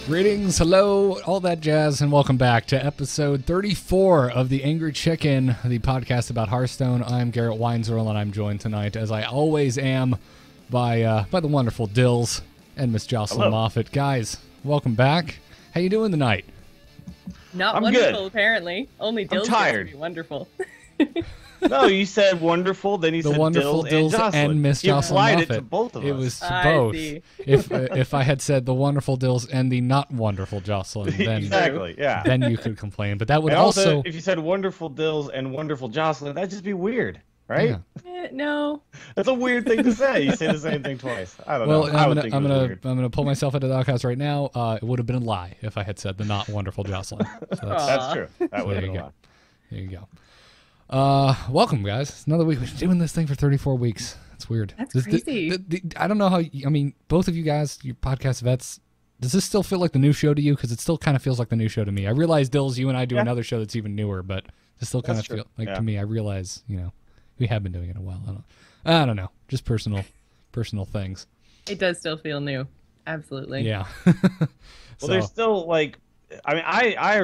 Greetings, hello, all that jazz, and welcome back to episode 34 of The Angry Chicken, the podcast about Hearthstone. I'm Garrett Weinzierl, and I'm joined tonight, as I always am, by the wonderful Dills and Miss Jocelyn Moffat. Guys, welcome back. How you doing tonight? Not wonderful, apparently. Only Dills gets to be wonderful. No, you said wonderful, then you said wonderful Dills and Miss Jocelyn Moffat. You applied Moffat. it to both of us. It was both. If I had said the wonderful Dills and the not wonderful Jocelyn, then then you could complain. But that would also if you said wonderful Dills and wonderful Jocelyn, that'd just be weird, right? Yeah. No. That's a weird thing to say. You say the same thing twice. I don't know. I'm gonna pull myself into the doghouse right now. It would have been a lie if I had said the not wonderful Jocelyn. So that's true. That would have been a lie. There you go. Welcome, guys. It's another week. We've been doing this thing for 34 weeks. It's weird. That's crazy. I don't know how. I mean, both of you guys, you podcast vets. Does this still feel like the new show to you? Because it still kind of feels like the new show to me. I realize, Dills, you and I do another show that's even newer, but it still kind of feels like to me. I realize, we have been doing it a while. I don't know. Just personal things. It does still feel new. Absolutely. Yeah. Well, there's still like, I mean, I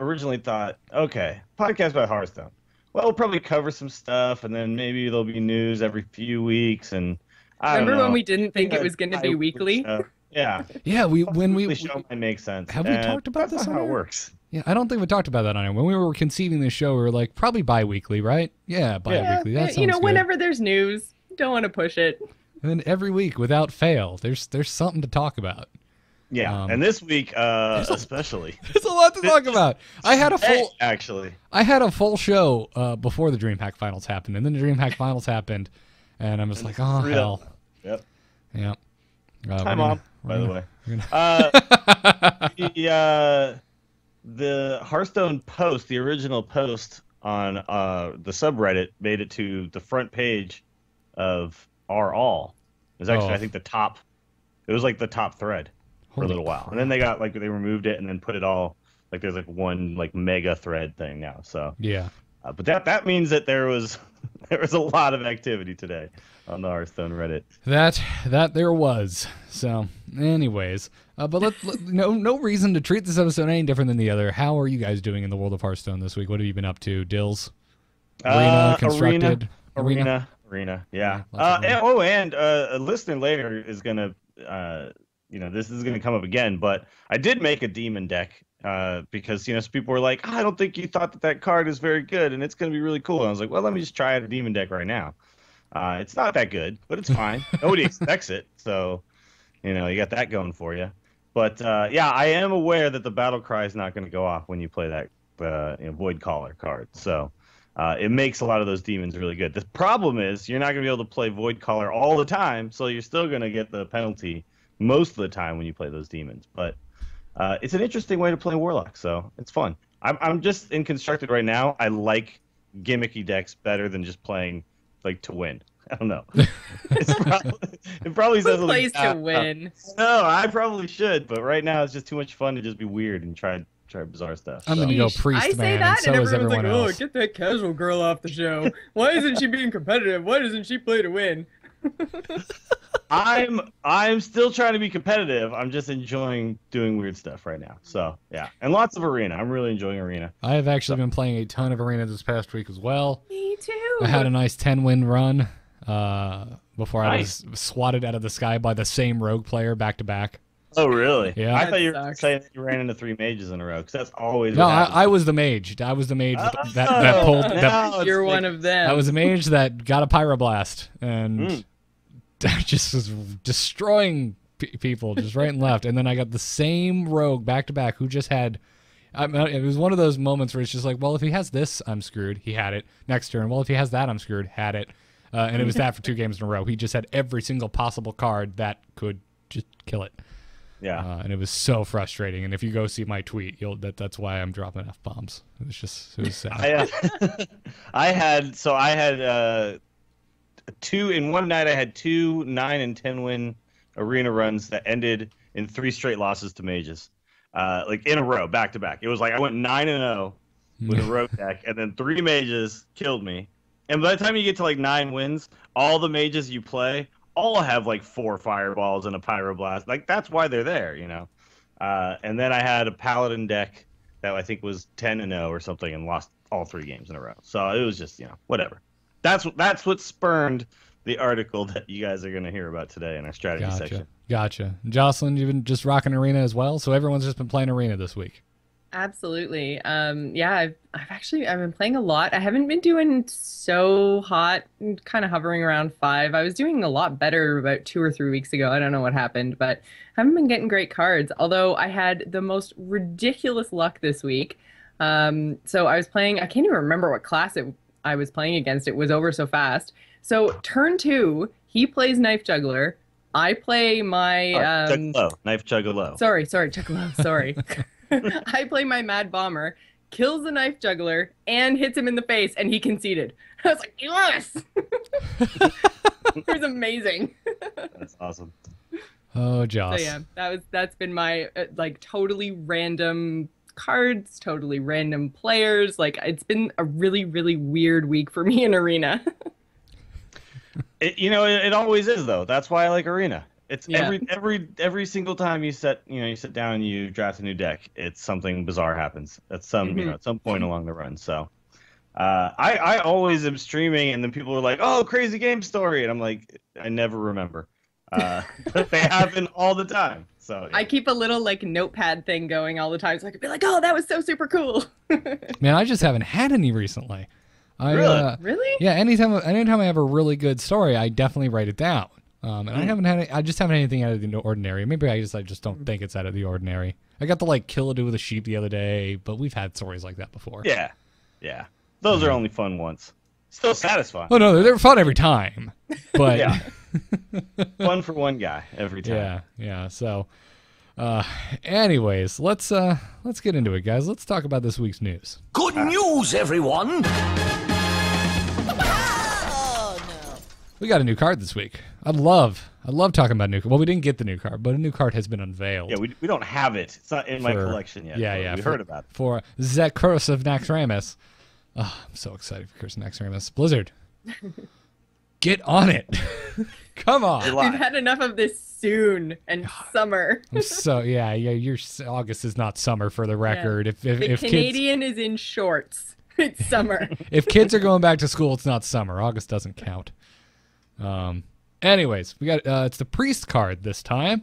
originally thought, okay, podcast about Hearthstone. Well, we'll probably cover some stuff, and then maybe there'll be news every few weeks. And remember when we didn't think it was going to be weekly? Yeah. Yeah. When the show might make sense. Have we talked about this? That's how it works. Yeah, I don't think we talked about that on it. When we were conceiving this show, we were like, probably bi-weekly, right? Yeah, bi-weekly. That sounds good. Whenever there's news, don't want to push it. And then every week, without fail, there's something to talk about. Yeah, and this week especially. There's a lot to talk about. I had a full show before the DreamHack Finals happened, and then the DreamHack Finals happened, and I was like, oh, hell. Yep. Yeah. Time off, by the way. The Hearthstone post, the original post on the subreddit, made it to the front page of R All. It was actually, I think, it was like the top thread for a little while. And then they removed it and then put it all, there's one mega thread thing now. So yeah. But that means that there was a lot of activity today on the Hearthstone Reddit. That there was. So, anyways, but no reason to treat this episode any different than the other. How are you guys doing in the world of Hearthstone this week? What have you been up to, Dills? Arena, constructed. Arena. Yeah. And a listener later is gonna, this is gonna come up again. But I did make a demon deck. Because some people were like, I don't think you thought that card is very good and it's going to be really cool. And I was like, well, let me just try out a demon deck right now. It's not that good, but it's fine. Nobody expects it, so you got that going for you. But I am aware that the battle cry is not going to go off when you play that Void Caller card. So it makes a lot of those demons really good. The problem is you're not going to be able to play Void Caller all the time, so you're still going to get the penalty most of the time when you play those demons. But it's an interesting way to play Warlock, so it's fun. I'm just in Constructed right now. I like gimmicky decks better than just playing to win. I don't know. It probably says plays to win. No, I probably should, but right now it's just too much fun to just be weird and try bizarre stuff. I'm gonna go priest, I say man, that, and so and is everyone's everyone like, else. "Oh, get that casual girl off the show. Why isn't she being competitive? Why doesn't she play to win?" I'm still trying to be competitive. I'm just enjoying doing weird stuff right now. So yeah, and lots of Arena. I'm really enjoying Arena. I have actually been playing a ton of Arena this past week as well. Me too. I had a nice 10-win run before I was swatted out of the sky by the same rogue player back to back. Oh really? Yeah. I thought you were saying that you ran into 3 mages in a row, because that's always. No, I was the mage. I was the mage that pulled. You're one of them. I was the mage that got a pyroblast and. Just was destroying people just right and left, and then I got the same rogue back to back who just had. It was one of those moments where it's just like, well, if he has this, I'm screwed. He had it next turn. Well, if he has that, I'm screwed. Had it, and it was that for 2 games in a row. He just had every single possible card that could just kill it. Yeah, and it was so frustrating. And if you go see my tweet, that's why I'm dropping F-bombs. It was sad. I had 2 in one night. I had 2 9 and 10 win Arena runs that ended in 3 straight losses to mages, in a row, back to back. It was like I went 9-0 with a rogue deck, and then 3 mages killed me. And by the time you get to 9 wins, all the mages you play all have 4 fireballs and a pyroblast. That's why they're there, And then I had a Paladin deck that I think was 10-0 or something and lost all 3 games in a row. So it was just, whatever. That's what spurned the article that you guys are going to hear about today in our strategy section. Gotcha. Jocelyn, you've been just rocking Arena as well, so everyone's just been playing Arena this week. Absolutely. Yeah, I've been playing a lot. I haven't been doing so hot, kind of hovering around 5. I was doing a lot better about 2 or 3 weeks ago. I don't know what happened, but I haven't been getting great cards. Although I had the most ridiculous luck this week. So I was playing, I can't even remember what class I was playing against. It was over so fast. So turn 2, he plays Knife Juggler. I play my Knife Juggalo. Sorry, Juggalo. Sorry. I play my Mad Bomber, kills the Knife Juggler, and hits him in the face, and he conceded. I was like, yes! It was amazing. That's awesome. Oh, Joss. So yeah, that's been my totally random cards, totally random players. Like, it's been a really, really weird week for me in Arena. It always is, though. That's why I like Arena. It's every single time you sit down and you draft a new deck, it's something bizarre happens at some at some point along the run. So I always am streaming, and then people are like, "Oh, crazy game story," and I'm like, I never remember. But they happen all the time. So yeah. I keep a little notepad thing going all the time, so I could be like, "Oh, that was so super cool." Man, I just haven't had any recently. Really? Yeah. Anytime I have a really good story, I definitely write it down. And I just haven't had anything out of the ordinary. Maybe I just don't think it's out of the ordinary. I got to kill a dude with a sheep the other day, but we've had stories like that before. Yeah. Those are only fun once. Still satisfying. Oh no, they're fun every time. But yeah, fun for one guy every time. Yeah. So, anyways, let's get into it, guys. Let's talk about this week's news. Good news, everyone. We got a new card this week. I love talking about new. Well, we didn't get the new card, but a new card has been unveiled. Yeah, we don't have it. It's not in my collection yet. Yeah. We heard about it. For Zek Curse of Naxxramas. Oh, I'm so excited for Curse of Naxxramas. Blizzard, get on it. Come on. We've had enough of this soon and summer. Your August is not summer, for the record. Yeah. If Canadian is in shorts, it's summer. If kids are going back to school, it's not summer. August doesn't count. Anyways, we got it's the Priest card this time.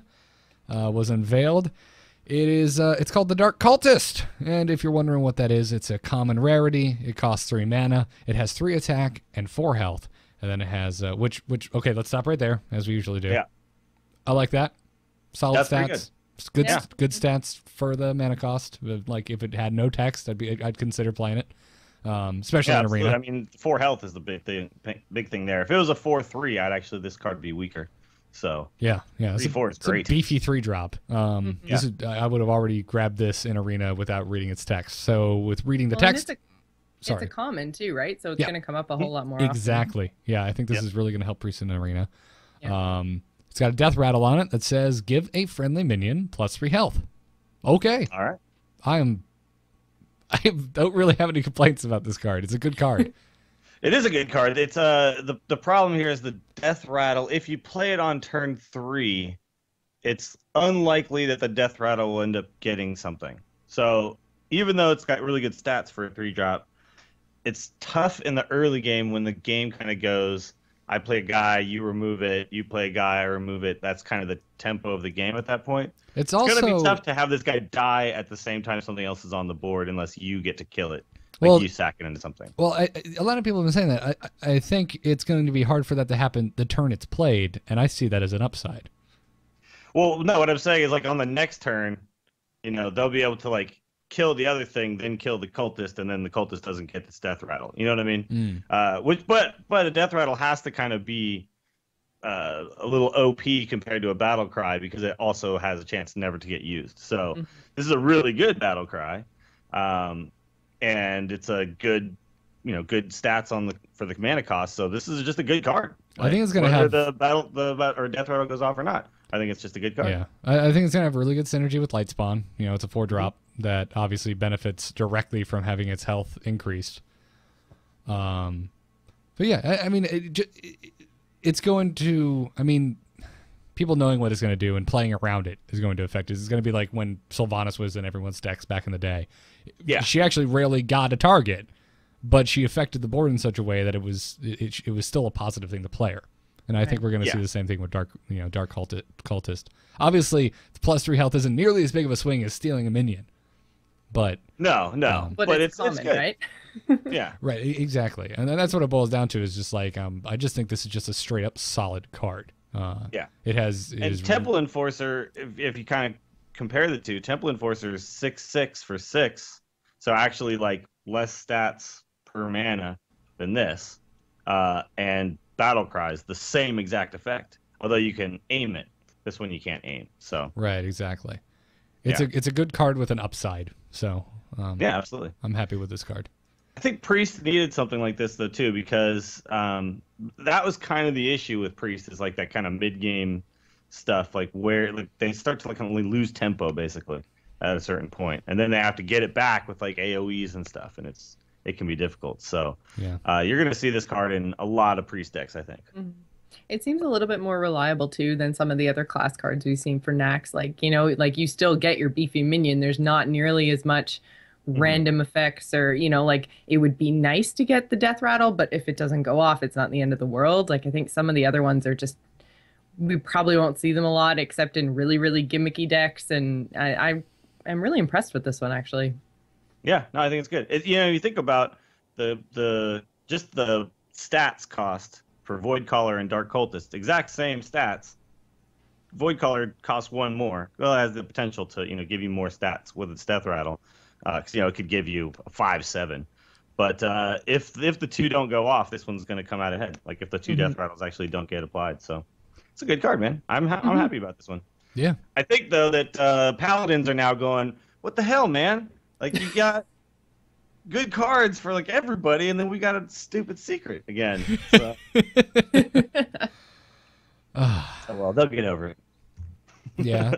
Was unveiled. It is it's called the Dark Cultist, and if you're wondering what that is, it's a common rarity. It costs 3 mana. It has 3 attack and 4 health, and then it has which okay, let's stop right there as we usually do. Yeah, I like that. Solid That's stats. Good stats for the mana cost. Like if it had no text, I'd consider playing it. Especially in Arena. I mean, 4 health is the big thing there. If it was a 4/3, this card would be weaker. So yeah, 3/4 is great. It's a beefy 3-drop. I would have already grabbed this in Arena without reading its text. So with reading the text, it's a common too, right? So it's going to come up a whole lot more. Exactly. Often. Yeah, I think this is really going to help Priest in Arena. Yeah. It's got a death rattle on it that says give a friendly minion +3 health. Okay. All right. I don't really have any complaints about this card. It's a good card. It is a good card. It's the problem here is the death rattle. If you play it on turn 3, it's unlikely that the death rattle will end up getting something. So even though it's got really good stats for a 3-drop, it's tough in the early game when the game kind of goes, I play a guy, you remove it, you play a guy, I remove it. That's kind of the tempo of the game at that point. It's going to be tough to have this guy die at the same time something else is on the board unless you get to kill it. You sack it into something. Well, a lot of people have been saying that. I think it's going to be hard for that to happen the turn it's played, and I see that as an upside. Well, no, what I'm saying is on the next turn, they'll be able to kill the other thing, then kill the cultist, and then the cultist doesn't get this death rattle. You know what I mean? But a death rattle has to kind of be a little OP compared to a battle cry because it also has a chance never to get used. So this is a really good battle cry. And it's a good, good stats for the mana cost. So this is just a good card. I think it's going to have the death rattle goes off or not. I think it's just a good card. Yeah, I think it's going to have really good synergy with Lightspawn. It's a 4-drop that obviously benefits directly from having its health increased. But yeah, I mean, it's going to. I mean, people knowing what it's going to do and playing around it is going to affect it. It's going to be like when Sylvanas was in everyone's decks back in the day. Yeah. She actually rarely got a target, but she affected the board in such a way that it was still a positive thing to play her. And I think we're going to see the same thing with Dark Cultist. Obviously, the +3 health isn't nearly as big of a swing as stealing a minion. But no, but it's common, good. right? Yeah, right, exactly, and that's what it boils down to. Is just like I just think this is just a straight up solid card. It has. Temple Enforcer, if you kind of compare the two, Temple Enforcer is 6/6 for 6, so actually like less stats per mana than this, and Battle Cries the same exact effect, although you can aim it. This one you can't aim. So right, exactly. It's a good card with an upside. So yeah, absolutely. I'm happy with this card. I think Priest needed something like this though too, because that was kind of the issue with Priest, is like that kind of mid-game stuff, like where like they start to like only lose tempo basically at a certain point, and then they have to get it back with like AOE's and stuff, and it can be difficult. So you're gonna see this card in a lot of Priest decks, I think. Mm-hmm. It seems a little bit more reliable too than some of the other class cards we've seen for Nax. Like, you know, like you still get your beefy minion. There's not nearly as much random effects, or, you know, like it would be nice to get the death rattle, but if it doesn't go off, it's not the end of the world. Like I think some of the other ones are just, we probably won't see them a lot except in really, really gimmicky decks. And I'm really impressed with this one actually. Yeah, no, I think it's good. You know, you think about the stats cost for Void Caller and Dark Cultist, exact same stats. Void Caller costs 1 more. Well, it has the potential to, you know, give you more stats with its death rattle. Because, you know, it could give you a 5/7. But if the 2 don't go off, this one's going to come out ahead. Like if the 2 death rattles actually don't get applied. So it's a good card, man. I'm happy about this one. Yeah. I think though that Paladins are now going, what the hell, man? Like you got good cards for like everybody, and then we got a stupid secret again. So. Well, they'll get over it. Yeah,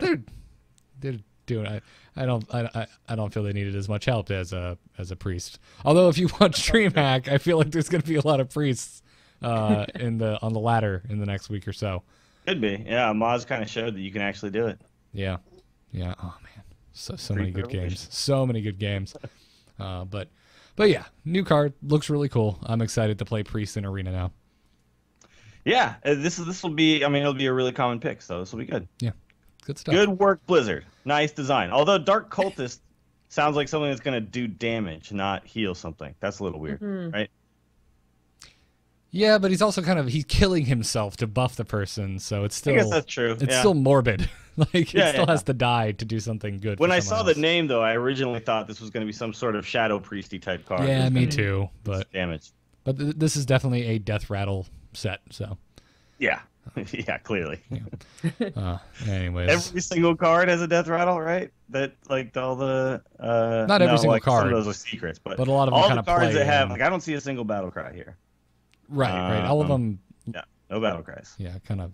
they're doing it. I don't feel they needed as much help as a Priest. Although if you watch DreamHack, I feel like there's going to be a lot of Priests on the ladder in the next week or so. Could be. Yeah, Moz kind of showed that you can actually do it. Yeah. Oh man, so many good games. So many good games. But yeah, new card looks really cool. I'm excited to play Priest in Arena now. Yeah, this will be. I mean, it'll be a really common pick, so this will be good. Yeah, good stuff. Good work, Blizzard. Nice design. Although Dark Cultist sounds like something that's going to do damage, not heal something. That's a little weird, right? Yeah, but he's also he's killing himself to buff the person, so it's still. I guess that's true. It's still morbid. Like it still has to die to do something good. When I saw the name, though, I originally thought this was going to be some sort of Shadow Priesty type card. Yeah, me too. But damage. But this is definitely a death rattle set. So. Yeah. Yeah, clearly. Yeah. Anyways, every single card has a death rattle, right? That like all the not every single card. Some of those are secrets, but a lot of all them the cards that have like I don't see a single battle cry here. Right. All of them. Yeah, no battle cries. Yeah, kind of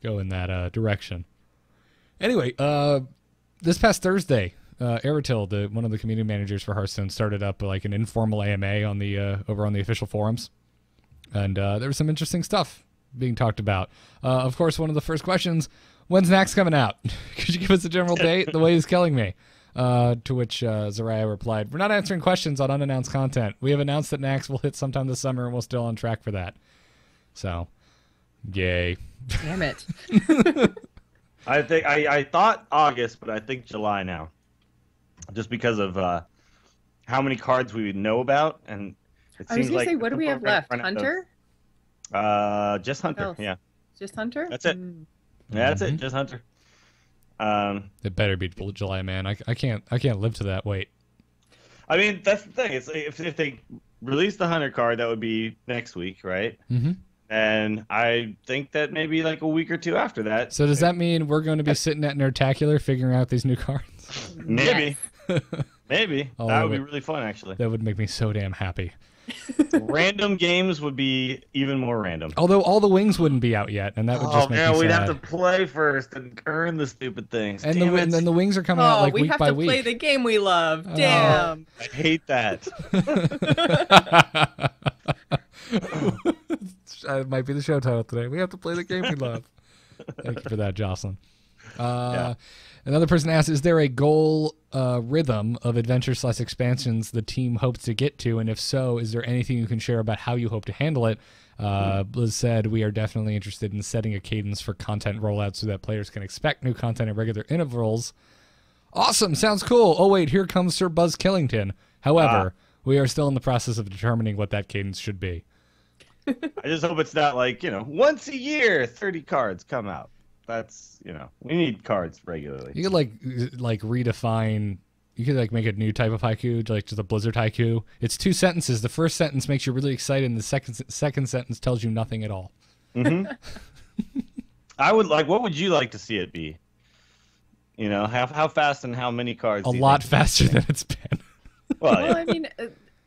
go in that direction. Anyway, this past Thursday, Aratil, one of the community managers for Hearthstone, started up like an informal AMA on the over on the official forums, and there was some interesting stuff being talked about. Of course, one of the first questions: when's Nax coming out? Could you give us a general date? The way he's killing me. To which Zariah replied, "We're not answering questions on unannounced content. We have announced that Nax will hit sometime this summer, and we're still on track for that." So, yay! Damn it! I think I thought August, but I think July now, just because of how many cards we know about, and it I was seems gonna like say, what do we have left? Hunter? Just Hunter. Yeah. Just Hunter. That's it. Yeah, that's it. Just Hunter. It better be July, man. I can't live to that. Wait. I mean, that's the thing. It's if they release the Hunter card, that would be next week, right? Mm-hmm. And I think that maybe like a week or two after that. So does that mean we're going to be sitting at Nerdtacular figuring out these new cards? Maybe. Yes. Maybe. That would be really fun, actually. That would make me so damn happy. Random games would be even more random. Although all the wings wouldn't be out yet, and that would just make me sad. We'd have to play first and earn the stupid things. And then the wings are coming out like week by week. We have to play the game we love. Damn. I hate that. It might be the show title today. We have to play the game we love. Thank you for that, Jocelyn. Another person asks, is there a goal rhythm of adventure/expansions the team hopes to get to? And if so, is there anything you can share about how you hope to handle it? Blizz said, we are definitely interested in setting a cadence for content rollout so that players can expect new content at regular intervals. Awesome. Sounds cool. Oh, wait, here comes Sir Buzz Killington. However, we are still in the process of determining what that cadence should be. I just hope it's not like, once a year, 30 cards come out. That's, we need cards regularly. You could like redefine, you could like make a new type of haiku, like just a Blizzard haiku. It's 2 sentences. The first sentence makes you really excited, and the second sentence tells you nothing at all. Mm-hmm. I would like, what would you like to see it be? How fast and how many cards? A lot faster than it's been. Well, I mean,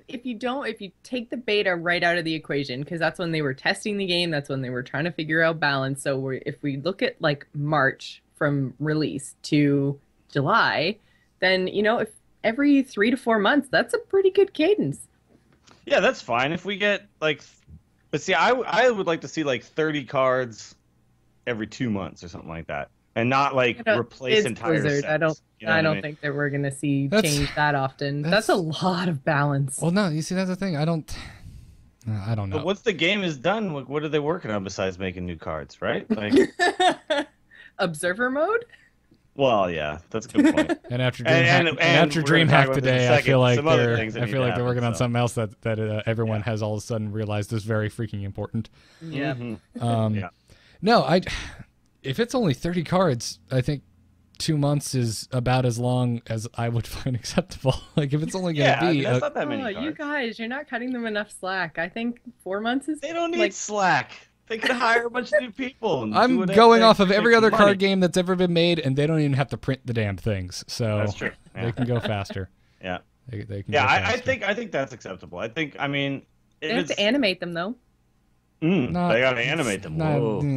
if you take the beta right out of the equation, because that's when they were testing the game, that's when they were trying to figure out balance. So if we look at like March from release to July, then if every 3 to 4 months, that's a pretty good cadence. Yeah, that's fine. If we get but see, I would like to see like 30 cards every 2 months or something like that, and not replace entire Blizzard. sets. I don't think that we're gonna see change that often. That's a lot of balance. Well, no, you see, that's the thing. I don't know. But once the game is done, what are they working on besides making new cards, right? Like observer mode. Well, yeah, that's a good point. And after DreamHack today, I feel like they're working on something else that everyone has all of a sudden realized is very freaking important. Yeah. Mm-hmm. No, if it's only 30 cards, I think 2 months is about as long as I would find acceptable. Like if it's only going to be, that's not that many cards. You guys, you're not cutting them enough slack. I think 4 months is. They don't need slack. They could hire a bunch of new people. I'm going off of every other card game that's ever been made, and they don't even have to print the damn things. So that's true. They can go faster. Yeah. They can. Yeah, I think that's acceptable. They have to animate them though. They gotta animate them.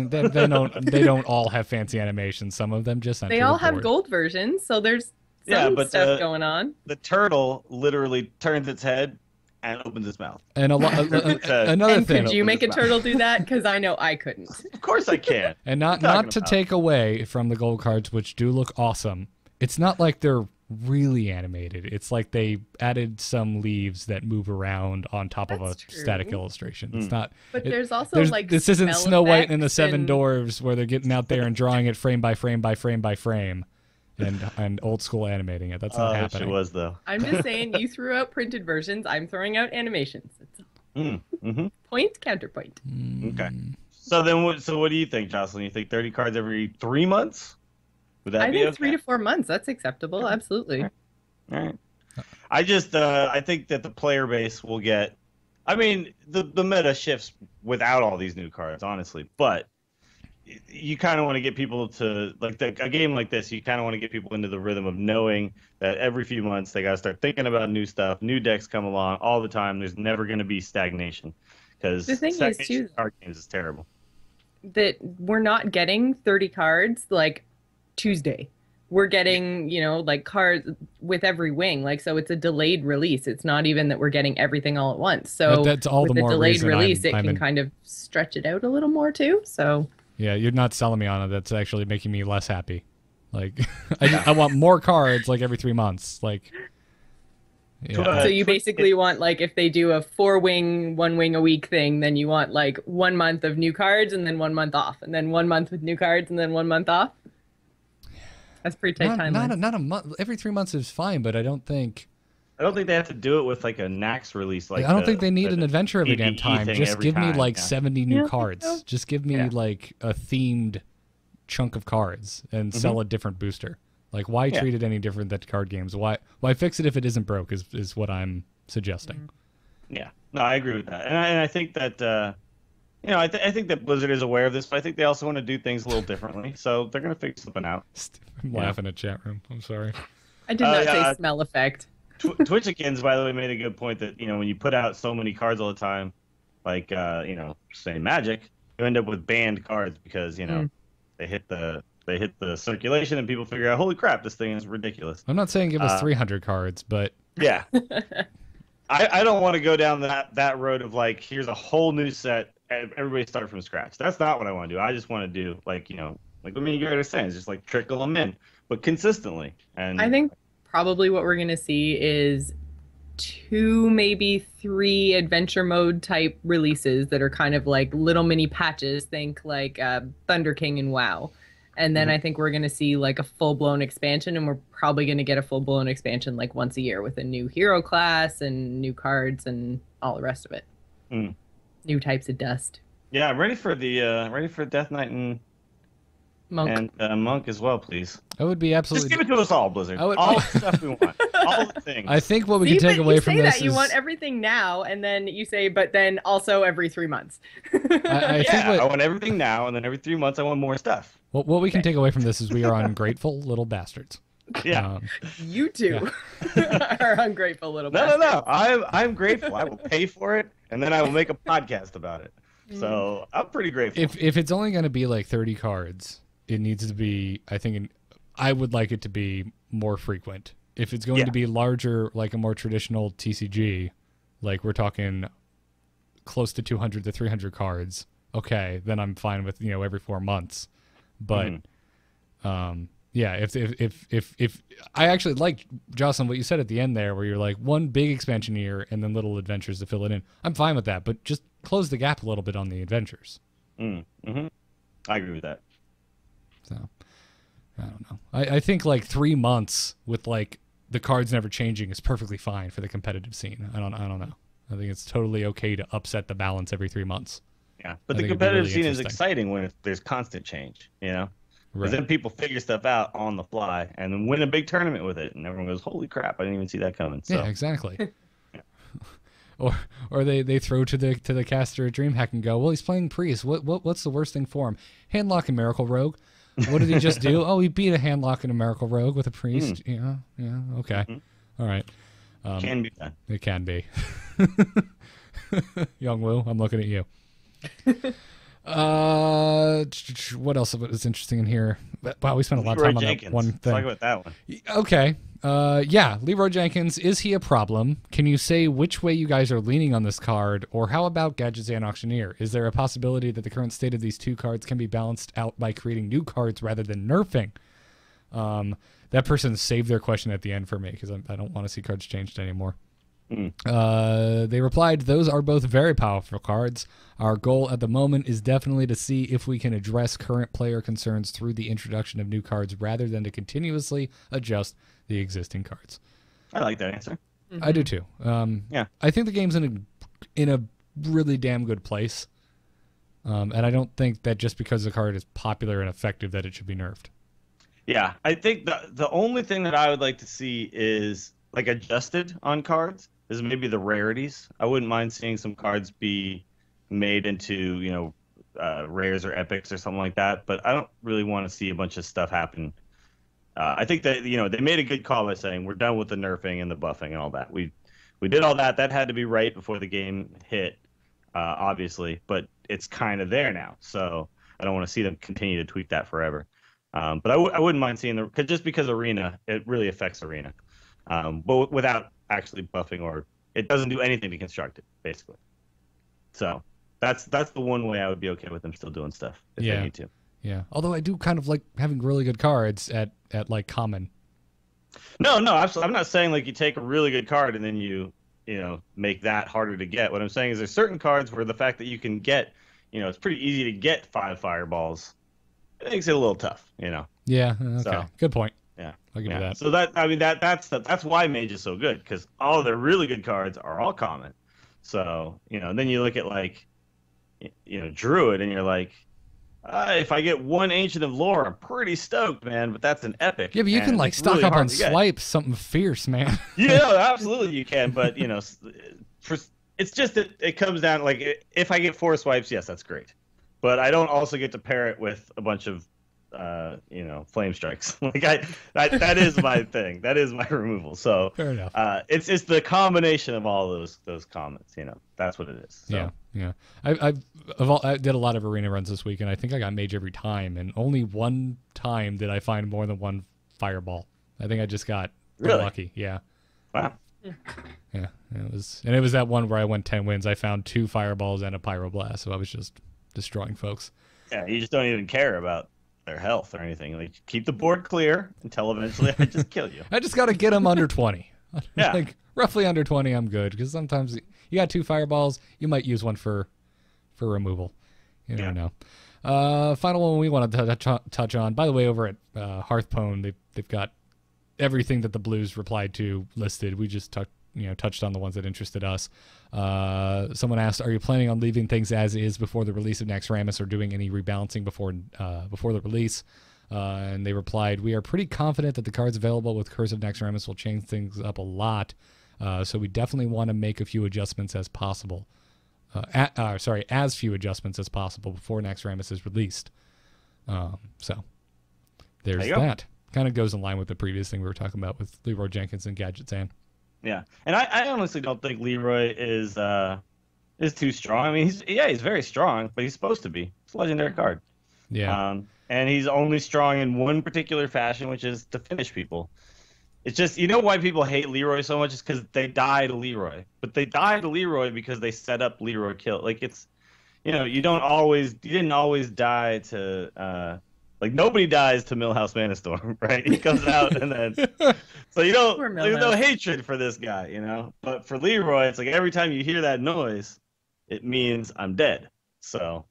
They don't all have fancy animations. Some of them just. They all have gold versions, so there's some stuff going on. The turtle literally turns its head and opens its mouth. And another thing. Could you make a turtle do that? Because I know I couldn't. Of course I can. And not to take away from the gold cards, which do look awesome. It's not like they're really animated. It's like they added some leaves that move around on top of a static illustration. It's not. But there's also this isn't Snow White and the Seven Dwarves where they're getting out there and drawing it frame by frame by frame by frame, and old school animating it. That's not happening. It was though. I'm just saying, you threw out printed versions. I'm throwing out animations. Point counterpoint. Okay. So what do you think, Jocelyn? You think 30 cards every 3 months? I think 3 to 4 months. That's acceptable. Absolutely. All right. I just I think that the player base will get. I mean, the meta shifts without all these new cards, honestly. But you kind of want to get people to a game like this. You kind of want to get people into the rhythm of knowing that every few months they got to start thinking about new stuff. New decks come along all the time. There's never going to be stagnation because the thing is too, card games is terrible. That we're not getting 30 cards like Tuesday. We're getting, cards with every wing. So it's a delayed release. It's not even that we're getting everything all at once. So that's all with the more delayed reason release, I'm it can kind of stretch it out a little more too. So yeah, you're not selling me on it. That's actually making me less happy. I want more cards every 3 months. So you basically want if they do a 4-wing, 1 wing a week thing, then you want 1 month of new cards and then 1 month off, and then 1 month with new cards and then 1 month off. That's pretty tight timeline. Not a month. Every 3 months is fine, but I don't think they have to do it with a Nax release. I don't think they need an adventure every damn time. Just give me 70 new cards. Just give me a themed chunk of cards and sell a different booster. Why treat it any different than card games? Why fix it if it isn't broke is what I'm suggesting. Yeah, no, I agree with that, and I think that I think that Blizzard is aware of this, but I think they also want to do things a little differently, so they're gonna figure something out. I'm laughing at chat room. I'm sorry. I did not say smell effect. Twitchikins, by the way, made a good point that when you put out so many cards all the time, say Magic, you end up with banned cards because they hit the circulation and people figure out, holy crap, this thing is ridiculous. I'm not saying give us 300 cards, but yeah, I don't want to go down that road of here's a whole new set, everybody start from scratch. That's not what I want to do. I just want to do Like what you guys are saying, it's just like trickle them in, but consistently. And I think probably what we're going to see is 2, maybe 3 adventure mode type releases that are kind of like little mini patches. Think like Thunder King and WoW. And then I think we're going to see like a full-blown expansion, and we're probably going to get a full-blown expansion like once a year with a new hero class and new cards and all the rest of it. New types of dust. Yeah, I'm ready for Death Knight and Monk. And Monk as well, please. That would be absolutely. Just give it to us all, Blizzard. All the stuff we want. All the things. I think what we can take away from this is you want everything now, and then you say, but then also every 3 months. I want everything now, and then every 3 months I want more stuff. What we can take away from this is we are ungrateful little bastards. Yeah. You two are ungrateful little bastards. No. I'm grateful. I will pay for it, and then I will make a podcast about it. So I'm pretty grateful. If it's only going to be like 30 cards, it needs to be, I would like it to be more frequent. If it's going to be larger, like a more traditional TCG, like we're talking close to 200 to 300 cards, okay, then I'm fine with, every 4 months. But, if I actually like, Jocelyn, what you said at the end there, where you're like one big expansion year and then little adventures to fill it in. I'm fine with that, but just close the gap a little bit on the adventures. I agree with that. So, I don't know. I think like 3 months with like the cards never changing is perfectly fine for the competitive scene. I don't know. I think it's totally okay to upset the balance every 3 months. Yeah, but the competitive scene is exciting when there's constant change, Because then people figure stuff out on the fly and then win a big tournament with it, and everyone goes, "Holy crap! I didn't even see that coming." So. Yeah, exactly. Or they throw to the caster a DreamHack and go, "Well, he's playing priest. What's the worst thing for him? Handlock and Miracle Rogue. What did he just do? Oh, he beat a Handlock and a Miracle Rogue with a priest. Yeah, okay, all right. Can be done. It can be. Young Woo, I'm looking at you. What else is interesting in here? Wow, we spent a lot of time on that one thing. Talk about that one. Okay. Leroy Jenkins, is he a problem? Can you say which way you guys are leaning on this card? Or how about Gadgetzan Auctioneer? Is there a possibility that the current state of these two cards can be balanced out by creating new cards rather than nerfing? That person saved their question at the end for me because I don't want to see cards changed anymore. They replied, those are both very powerful cards. Our goal at the moment is definitely to see if we can address current player concerns through the introduction of new cards rather than to continuously adjust the existing cards. I like that answer. I do too. I think the game's in a really damn good place. And I don't think that just because the card is popular and effective that it should be nerfed. Yeah, I think the only thing that I would like to see is like adjusted on cards is maybe the rarities. I wouldn't mind seeing some cards be made into, rares or epics or something like that, but I don't really want to see a bunch of stuff happen. I think that, they made a good call by saying we're done with the nerfing and the buffing and all that. We did all that. That had to be right before the game hit, obviously, but it's kind of there now. So I don't want to see them continue to tweak that forever. But I wouldn't mind seeing just because Arena, it really affects Arena. But without actually buffing, or it doesn't do anything to construct it, basically. So that's the one way I would be okay with them still doing stuff if they need to. Yeah. Although I do kind of like having really good cards at like common. No, absolutely. I'm not saying like you take a really good card and then you make that harder to get. What I'm saying is there's certain cards where the fact that you can get, it's pretty easy to get 5 fireballs. It makes it a little tough, Yeah. Okay. So, good point. Yeah, I'll give you that. So that's why Mage is so good, because all their really good cards are all common. So then you look at like, Druid, and you're like, if I get one Ancient of Lore, I'm pretty stoked, man. But that's an epic. Yeah, but you can like stock really up on swipes, something fierce, man. Yeah, absolutely you can. But it's just that it comes down like if I get 4 swipes, yes, that's great. But I don't also get to pair it with a bunch of flame strikes. Like that is my thing. That is my removal. So fair enough. It's the combination of all those comments. That's what it is. So. Yeah. I did a lot of arena runs this week, and I think I got mage every time. And only one time did I find more than one fireball. I think I just got lucky. Yeah. Wow. Yeah. It was that one where I went 10 wins. I found 2 fireballs and a pyroblast, so I was just destroying folks. Yeah, you just don't even care about their health or anything. Like, keep the board clear until eventually I just kill you. I just got to get them under 20. Yeah. Like, roughly under 20, I'm good. Because sometimes you got 2 fireballs, you might use one for removal. You never know. Final one we want to touch on. By the way, over at Hearthpwn, they've got everything that the Blues replied to listed. We just touched on the ones that interested us. Someone asked, "Are you planning on leaving things as is before the release of Naxxramas, or doing any rebalancing before the release?" And they replied, "We are pretty confident that the cards available with Curse of Naxxramas will change things up a lot. So we definitely want to make a few adjustments as possible. As few adjustments as possible before Naxxramas is released." So there's that. Kind of goes in line with the previous thing we were talking about with Leroy Jenkins and Gadget Zan. Yeah, and I honestly don't think Leroy is too strong. I mean, he's very strong, but he's supposed to be. It's a legendary card. Yeah. And he's only strong in one particular fashion, which is to finish people. It's just, you know why people hate Leroy so much? Is because they die to Leroy. But they die to Leroy because they set up Leroy kill. Like, it's, you didn't always die to, like, nobody dies to Millhouse Manastorm, right? He comes out and then, so there's no hatred for this guy, But for Leroy, it's like every time you hear that noise, it means I'm dead. So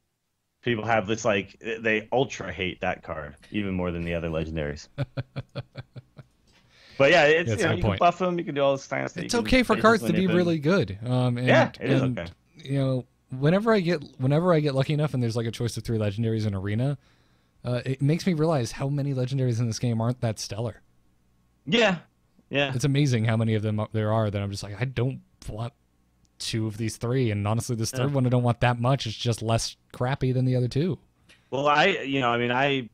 people have this, like, they ultra hate that card even more than the other legendaries. But yeah, it's you can buff them, you can do all this kind of stuff. It's okay for cards to be really good. It is okay. Whenever I get lucky enough and there's like a choice of 3 legendaries in Arena, it makes me realize how many legendaries in this game aren't that stellar. Yeah. It's amazing how many of them there are that I'm just like, I don't want 2 of these 3, and honestly, this third one I don't want that much. It's just less crappy than the other 2. Well, I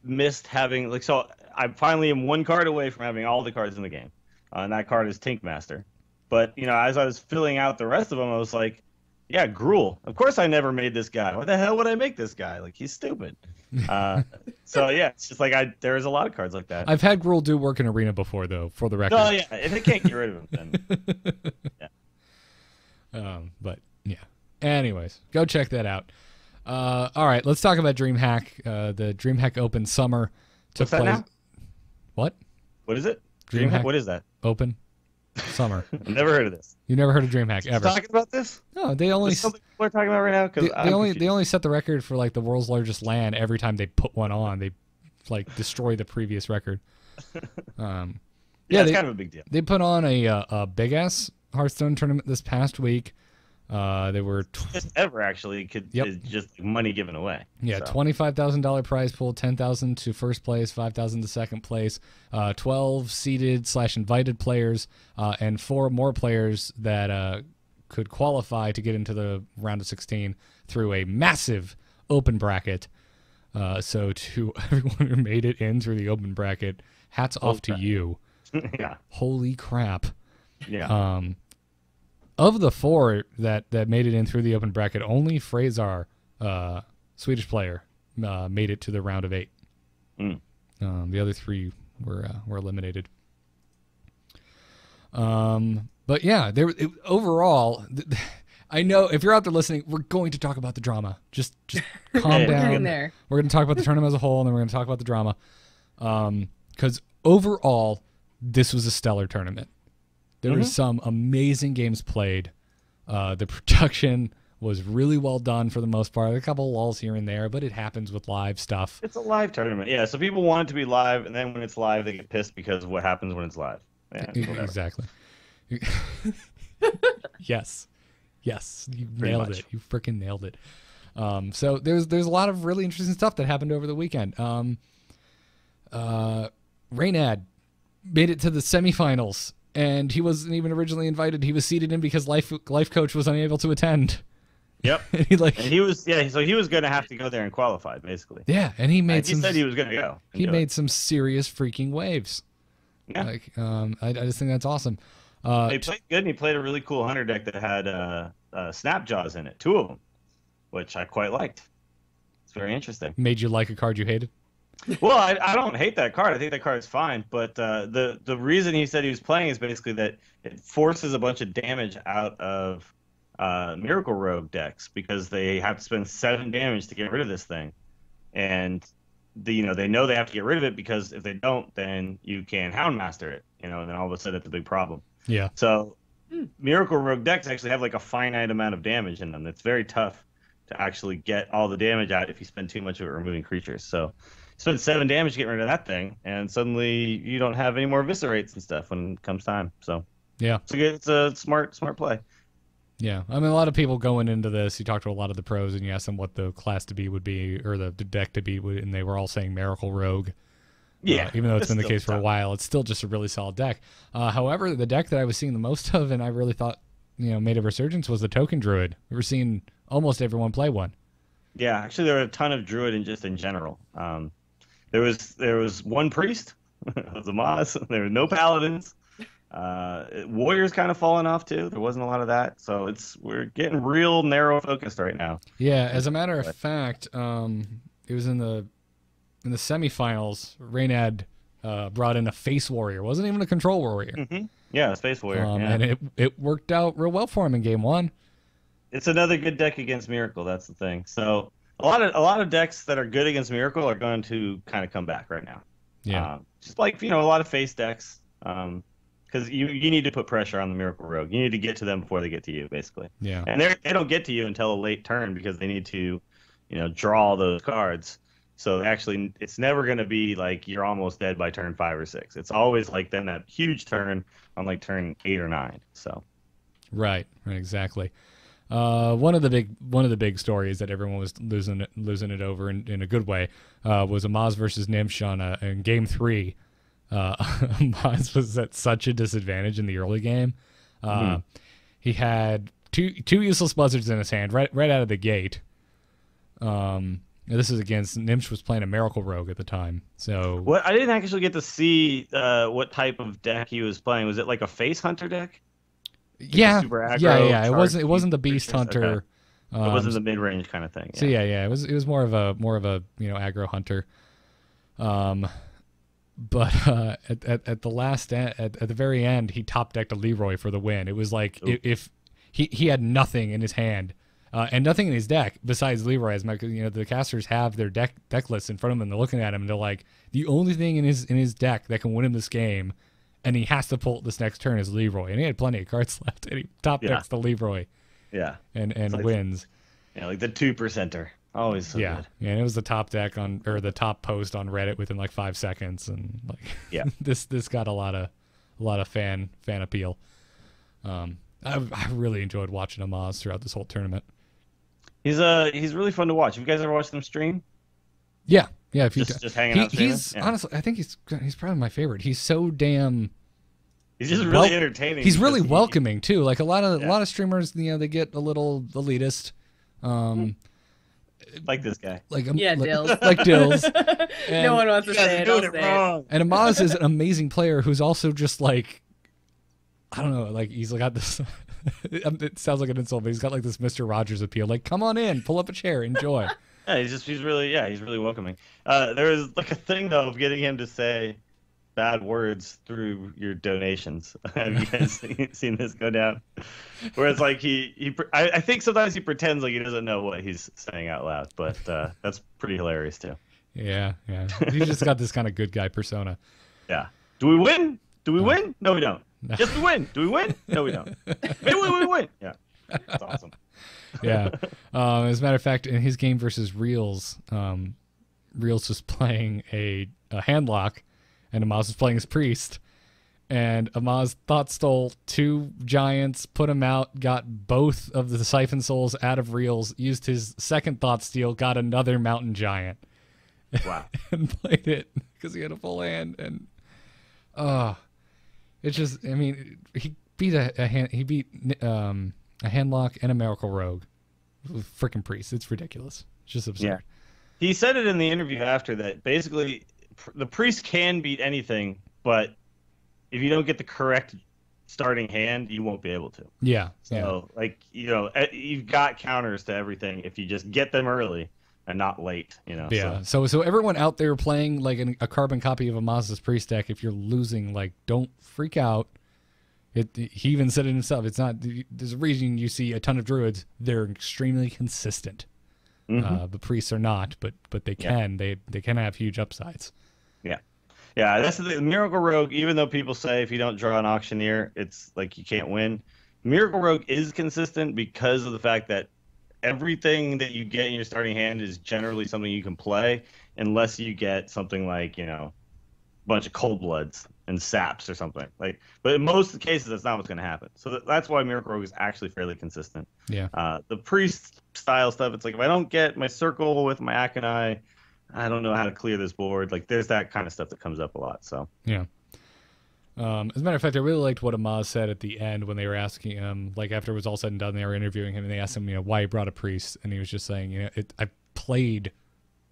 missed having so I finally am 1 card away from having all the cards in the game, and that card is Tinkmaster. But as I was filling out the rest of them, I was like, yeah, Gruul. Of course, I never made this guy. Why the hell would I make this guy? Like, he's stupid. So yeah, it's just like there's a lot of cards like that. I've had Gruul do work in Arena before, though, for the record. Oh yeah, if they can't get rid of him, then yeah. But yeah. Anyways, go check that out. All right, let's talk about DreamHack. The DreamHack Open Summer took place. Now? What? What is it? DreamHack What is that? Open Summer. I've never heard of this. You never heard of DreamHack ever? Talking about this? No, they only. Something people are talking about right now because they only set the record for like the world's largest LAN every time they put one on. They like destroy the previous record. Yeah, it's kind of a big deal. They put on a big ass Hearthstone tournament this past week. They were ever actually is just money given away. Yeah, so. $25,000 prize pool, $10,000 to first place, $5,000 to second place, 12 seeded/invited players, and 4 more players that could qualify to get into the round of 16 through a massive open bracket. So to everyone who made it in through the open bracket, hats off to you. Yeah. Holy crap. Yeah. Of the 4 that made it in through the open bracket, only Freyzar, Swedish player, made it to the round of 8. The other 3 were eliminated. But yeah, overall, I know if you're out there listening, we're going to talk about the drama. Just calm down. We're going to talk about the tournament as a whole, and then we're going to talk about the drama. Because overall, this was a stellar tournament. There were some amazing games played. The production was really well done for the most part. A couple lulls here and there, but it happens with live stuff. It's a live tournament. Yeah, so people want it to be live, and then when it's live, they get pissed because of what happens when it's live. Yeah, exactly. Yes. You Pretty nailed much. it. You freaking nailed it. So there's a lot of really interesting stuff that happened over the weekend. Reynad made it to the semifinals. And he wasn't even originally invited. He was seated in because life coach was unable to attend. Yep. and he was going to have to go there and qualify, basically. Yeah, and he made he said he was going to go. He made some serious freaking waves. Yeah. I just think that's awesome. He played good, and he played a really cool hunter deck that had Snapjaws in it, 2 of them, which I quite liked. It's very interesting. Made you like a card you hated? Well, I don't hate that card. I think that card is fine. But the reason he said he was playing is basically that it forces a bunch of damage out of Miracle Rogue decks because they have to spend 7 damage to get rid of this thing. And they know they have to get rid of it, because if they don't, then you can Houndmaster it, and then all of a sudden it's a big problem. Yeah. So Miracle Rogue decks actually have like a finite amount of damage in them. It's very tough to actually get all the damage out if you spend too much of it removing creatures. So spend 7 damage getting rid of that thing, and suddenly you don't have any more eviscerates and stuff when it comes time. So yeah, it's a smart play. Yeah, I mean, a lot of people going into this, you talk to a lot of the pros and you ask them what the class to beat would be, or the deck to beat, and they were all saying Miracle Rogue. Yeah, even though it's been the case for a while, it's still just a really solid deck. However, the deck that I was seeing the most of, and I really thought made a resurgence, was the Token Druid. We were seeing almost everyone play one. Yeah, actually, there were a ton of Druid in general. There was one Priest of the Moz. There were no Paladins. Warriors kind of falling off too. There wasn't a lot of that, so we're getting real narrow focused right now. Yeah, as a matter of fact, it was in the semifinals. Reynad brought in a Face Warrior. It wasn't even a Control Warrior. Mm-hmm. Yeah, a Space Warrior. And it worked out real well for him in game 1. It's another good deck against Miracle. That's the thing. So a lot of decks that are good against Miracle are going to kind of come back right now. Yeah, just like a lot of face decks. Because you need to put pressure on the Miracle Rogue. You need to get to them before they get to you, basically. Yeah. And they don't get to you until a late turn, because they need to, draw those cards. So actually, it's never going to be like you're almost dead by turn 5 or 6. It's always like then that huge turn on like turn 8 or 9. So. Right, exactly. One of the big stories that everyone was losing it over in a good way was Amaz versus Gnimsh in game 3. Amaz was at such a disadvantage in the early game. He had two useless buzzards in his hand right out of the gate. This is against Gnimsh was playing a Miracle Rogue at the time. So I didn't actually get to see what type of deck he was playing. Was it like a Face Hunter deck? Yeah, super aggro, It wasn't the Beast Hunter. Okay. It wasn't the mid range kind of thing. Yeah. So it was more of a aggro hunter. But at the very end, he top decked a Leroy for the win. It was like if he had nothing in his hand, and nothing in his deck besides Leroy. As the casters have their deck lists in front of them, and they're looking at him, and they're like, the only thing in his deck that can win him this game, and he has to pull it this next turn, is Leroy. And he had plenty of cards left, and he top decks the Leroy. Yeah, and wins. Yeah, like the 2%er. Always so good. Yeah, and it was the top deck the top post on Reddit within like 5 seconds, and this got a lot of fan appeal. I really enjoyed watching Amaz throughout this whole tournament. He's really fun to watch. Have you guys ever watched him stream? Yeah. If you just hanging out. He's honestly, I think he's probably my favorite. He's so damn. He's just really entertaining. He's really welcoming too. Like a lot of streamers, they get a little elitist. Like this guy. Dills. Like Dills. No one wants to say it. Doing it wrong. And Amaz is an amazing player who's also just like, I don't know, like he's got this. It sounds like an insult, but he's got like this Mr. Rogers appeal. Like, come on in, pull up a chair, enjoy. Yeah, he's really welcoming. There was like a thing though of getting him to say bad words through your donations. Have you guys seen this go down? Where it's like I think sometimes he pretends like he doesn't know what he's saying out loud, but that's pretty hilarious too. Yeah. He's just got this kind of good guy persona. Yeah. Do we win? Do we win? No, we don't. No. Yes, we win. Do we win? No, we don't. Maybe we win. Yeah. That's awesome. Yeah. As a matter of fact, in his game versus Reels, Reels was playing a handlock, and Amaz was playing his priest. And Amaz thought stole 2 giants, put them out, got both of the Siphon Souls out of Reels, used his second thought steal, got another mountain giant. Wow. And played it because he had a full hand. And it's just, I mean, he beat a handlock and a Miracle Rogue. Freaking priest. It's ridiculous. It's just absurd. Yeah. He said it in the interview after that. Basically, the priest can beat anything, but if you don't get the correct starting hand, you won't be able to. Yeah. So, you've got counters to everything if you just get them early and not late, Yeah. So everyone out there playing like a carbon copy of Amaz's priest deck, if you're losing, like, don't freak out. He even said it himself. It's not. There's a reason you see a ton of druids. They're extremely consistent. The priests are not, but they can. They can have huge upsides. Yeah. Yeah, that's the thing. Miracle Rogue, even though people say if you don't draw an Auctioneer, it's like you can't win. Miracle Rogue is consistent because of the fact that everything that you get in your starting hand is generally something you can play, unless you get something like, a bunch of Cold Bloods and Saps or something. But in most cases, that's not what's going to happen. So that's why Miracle Rogue is actually fairly consistent. Yeah. The priest style stuff, it's like if I don't get my circle with my Akonai, I don't know how to clear this board. Like there's that kind of stuff that comes up a lot. So yeah. As a matter of fact, I really liked what Amaz said at the end when they were asking him, like after it was all said and done, they were interviewing him and they asked him, why he brought a priest, and he was just saying, I played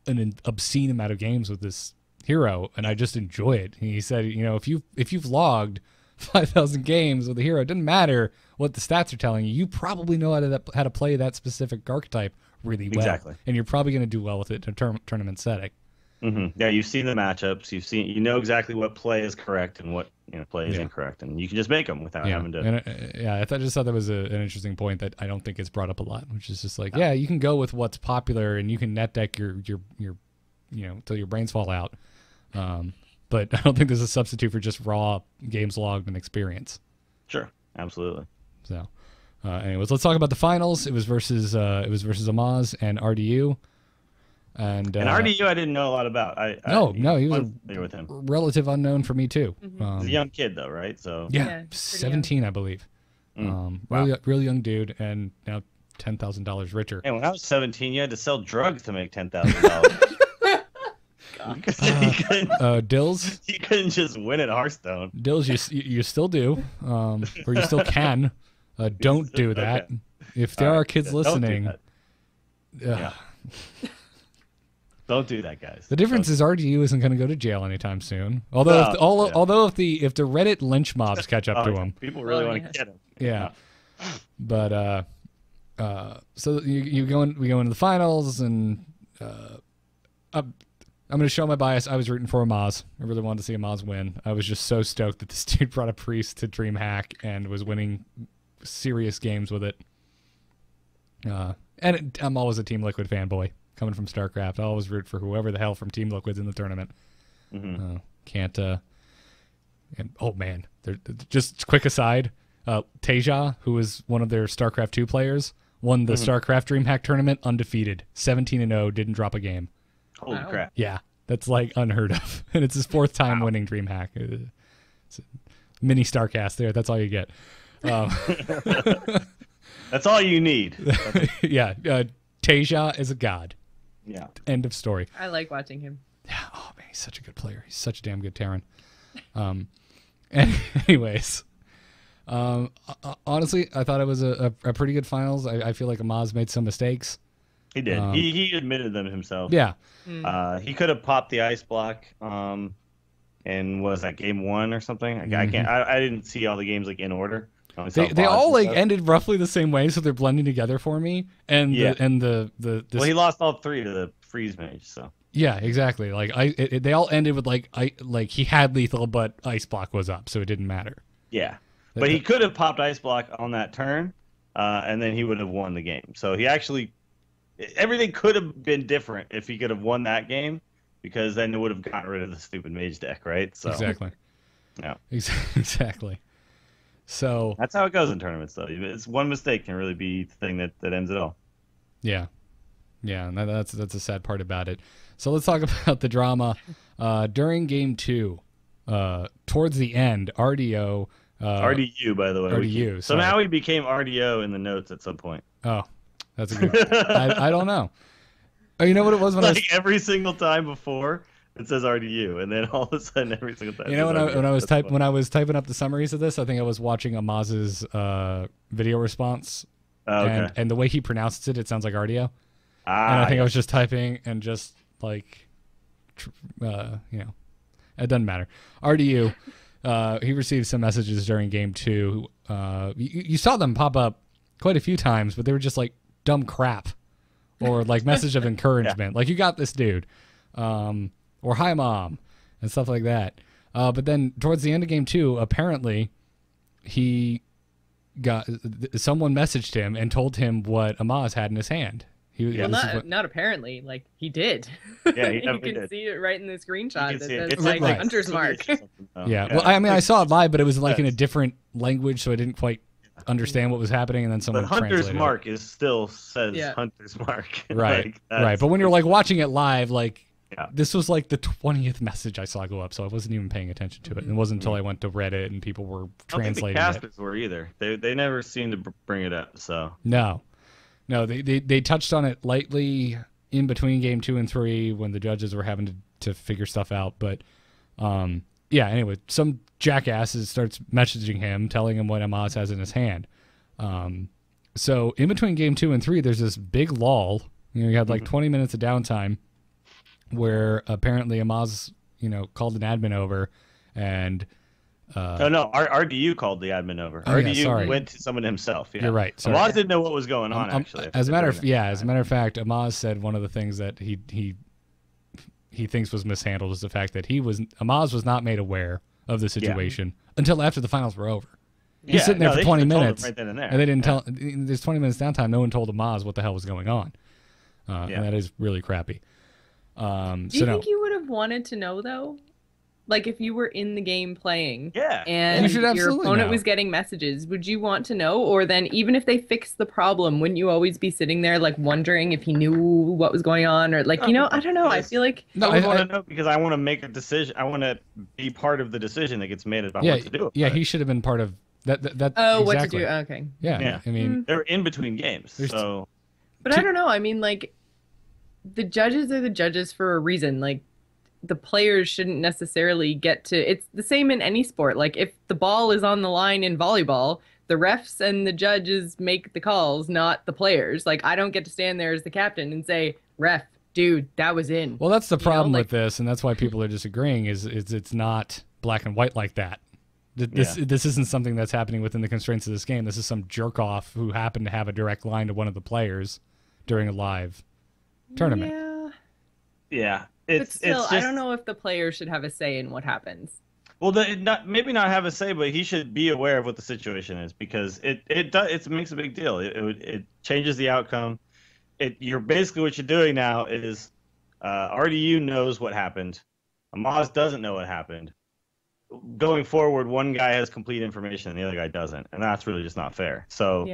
an obscene amount of games with this hero and I just enjoy it. And he said, if you've logged 5,000 games with a hero, it doesn't matter what the stats are telling you. You probably know how to play that specific archetype really well. Exactly. And you're probably going to do well with it in a tournament setting. Mm-hmm. Yeah, you've seen the matchups. You know exactly what play is correct and what play is incorrect, and you can just make them without having to. And I just thought that was an interesting point that I don't think is brought up a lot, which is just like, you can go with what's popular and you can net deck your till your brains fall out. But I don't think there's a substitute for just raw games logged and experience. Sure, absolutely. So, anyways, let's talk about the finals. It was versus Amaz and RDU. And RDU, I didn't know a lot about. No, he was with him. Relative unknown for me too. Mm-hmm. He's a young kid though, right? So 17, young. I believe. Wow. Really young dude, and now $10,000 richer. And when I was 17, you had to sell drugs to make $10,000. Dills. You couldn't just win at Hearthstone. Dills, you still do, or you still can. Don't do that. Okay. If there are kids listening, don't do that, guys. The difference is RDU isn't going to go to jail anytime soon. Although if the Reddit lynch mobs catch up to him, people really want to get him. Yeah, but so we go into the finals, and I'm going to show my bias. I was rooting for Amaz. I really wanted to see Amaz win. I was just so stoked that this dude brought a priest to DreamHack and was winning serious games with it. I'm always a Team Liquid fanboy. Coming from StarCraft, I always root for whoever the hell from Team Liquid's in the tournament. Mm-hmm. Oh man, just quick aside, Teja, who was one of their StarCraft 2 players, won the StarCraft DreamHack tournament undefeated, 17-0, didn't drop a game. Holy crap! Yeah, that's like unheard of, and it's his 4th time winning DreamHack. It's a mini StarCast there. That's all you get. That's all you need. Yeah, Teja is a god. Yeah. End of story. I like watching him. Yeah. Oh man, he's such a good player. He's such a damn good Terran. Anyways, honestly, I thought it was a pretty good finals. I feel like Amaz made some mistakes. He did. He admitted them himself. Yeah. He could have popped the ice block. And was that game 1 or something? I can't. I didn't see all the games like in order. They all like ended roughly the same way, so they're blending together for me. And well, he lost all 3 to the freeze mage. So yeah, exactly. Like they all ended with like he had lethal, but ice block was up, so it didn't matter. Yeah, but he could have popped ice block on that turn, and then he would have won the game. So he actually everything could have been different if he could have won that game, because then it would have gotten rid of the stupid mage deck, right? So exactly. Yeah. Exactly. So that's how it goes in tournaments, though. It's one mistake can really be the thing that ends it all. Yeah, and that's a sad part about it. So let's talk about the drama during game 2. Towards the end, RDO. RDU, by the way. RDU. Somehow he became RDO in the notes at some point. Oh, that's a good. I don't know. Oh, you know what it was when every single time before. It says RDU, and then all of a sudden, every single time. When I was typing up the summaries of this, I think I was watching Amaz's video response, and the way he pronounces it, it sounds like RDO. And I think I was just typing and just like, it doesn't matter. RDU, he received some messages during game 2. You saw them pop up quite a few times, but they were just like dumb crap, or like message of encouragement, like you got this, dude. Or hi mom and stuff like that. But then towards the end of game 2, apparently someone messaged him and told him what Amaz had in his hand. Well, not apparently. Like, he did. Yeah, you can see it right in the screenshot. That says, it's like, right. Hunter's Mark. Yeah. Well, I mean, I saw it live, but it was like in a different language, so I didn't quite understand what was happening, and then someone Hunter's Mark it. still says Hunter's Mark. Right. Right. But when you're like watching it live, like this was like the 20th message I saw go up, so I wasn't even paying attention to it. And it wasn't until I went to Reddit and people were translating I don't think the casters were either. They never seemed to bring it up. So no, they touched on it lightly in between game 2 and 3 when the judges were having to figure stuff out. But anyway, some jackasses starts messaging him, telling him what Amaz has in his hand. So in between game 2 and 3, there's this big lull. You had like 20 minutes of downtime where apparently Amaz, called an admin over and RDU called the admin over. RDU went to someone himself. Yeah. You're right. Amaz didn't know what was going on, actually. As a matter of fact, Amaz said one of the things that he thinks was mishandled is the fact that Amaz was not made aware of the situation until after the finals were over. He's sitting there for 20 minutes, right then and there. And they didn't tell. There's 20 minutes downtime. No one told Amaz what the hell was going on, and that is really crappy. Do you think you would have wanted to know though? Like if you were in the game playing, and your opponent was getting messages, would you want to know? Or then even if they fixed the problem, wouldn't you always be sitting there like wondering if he knew what was going on, or like I don't know. I feel like I want to know because I want to make a decision. I want to be part of the decision that gets made about what to do. Yeah, he should have been part of that. Exactly. What to do? Okay. Yeah. I mean, they're in between games, so. But I don't know. I mean, like, the judges are the judges for a reason. Like, the players shouldn't necessarily get to. It's the same in any sport. Like, if the ball is on the line in volleyball, the refs and the judges make the calls, not the players. Like, I don't get to stand there as the captain and say, "Ref, dude, that was in." Well, that's the problem with this, and that's why people are disagreeing. Is it's not black and white like that. This isn't something that's happening within the constraints of this game. This is some jerk off who happened to have a direct line to one of the players during a live tournament. Yeah. But still, I don't know if the player should have a say in what happens. Well, maybe not have a say, but he should be aware of what the situation is because it makes a big deal. It changes the outcome. You're basically what you're doing now is RDU knows what happened. Amaz doesn't know what happened. Going forward, one guy has complete information and the other guy doesn't, and that's really just not fair. So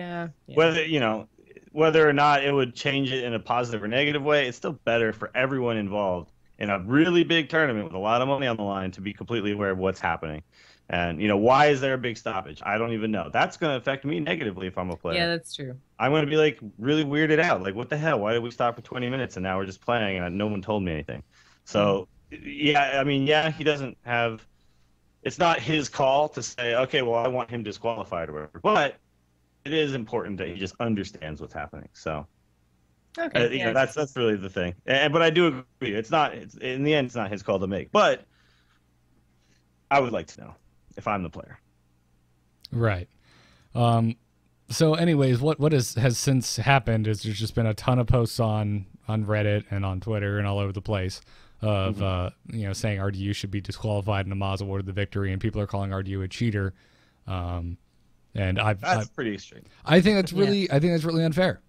whether or not it would change it in a positive or negative way, it's still better for everyone involved in a really big tournament with a lot of money on the line to be completely aware of what's happening. And, why is there a big stoppage? I don't even know. That's going to affect me negatively if I'm a player. Yeah, that's true. I'm going to be, like, really weirded out. Like, what the hell? Why did we stop for 20 minutes and now we're just playing and no one told me anything? So, he doesn't have – it's not his call to say, okay, well, I want him disqualified or whatever. But it is important that he just understands what's happening. So – okay, that's really the thing. But I do agree. In the end, it's not his call to make. But I would like to know if I'm the player. Right. So, anyways, what has since happened is there's just been a ton of posts on Reddit and on Twitter and all over the place of saying RDU should be disqualified and Amaz awarded the victory, and people are calling RDU a cheater. And that's pretty extreme. I think that's really unfair.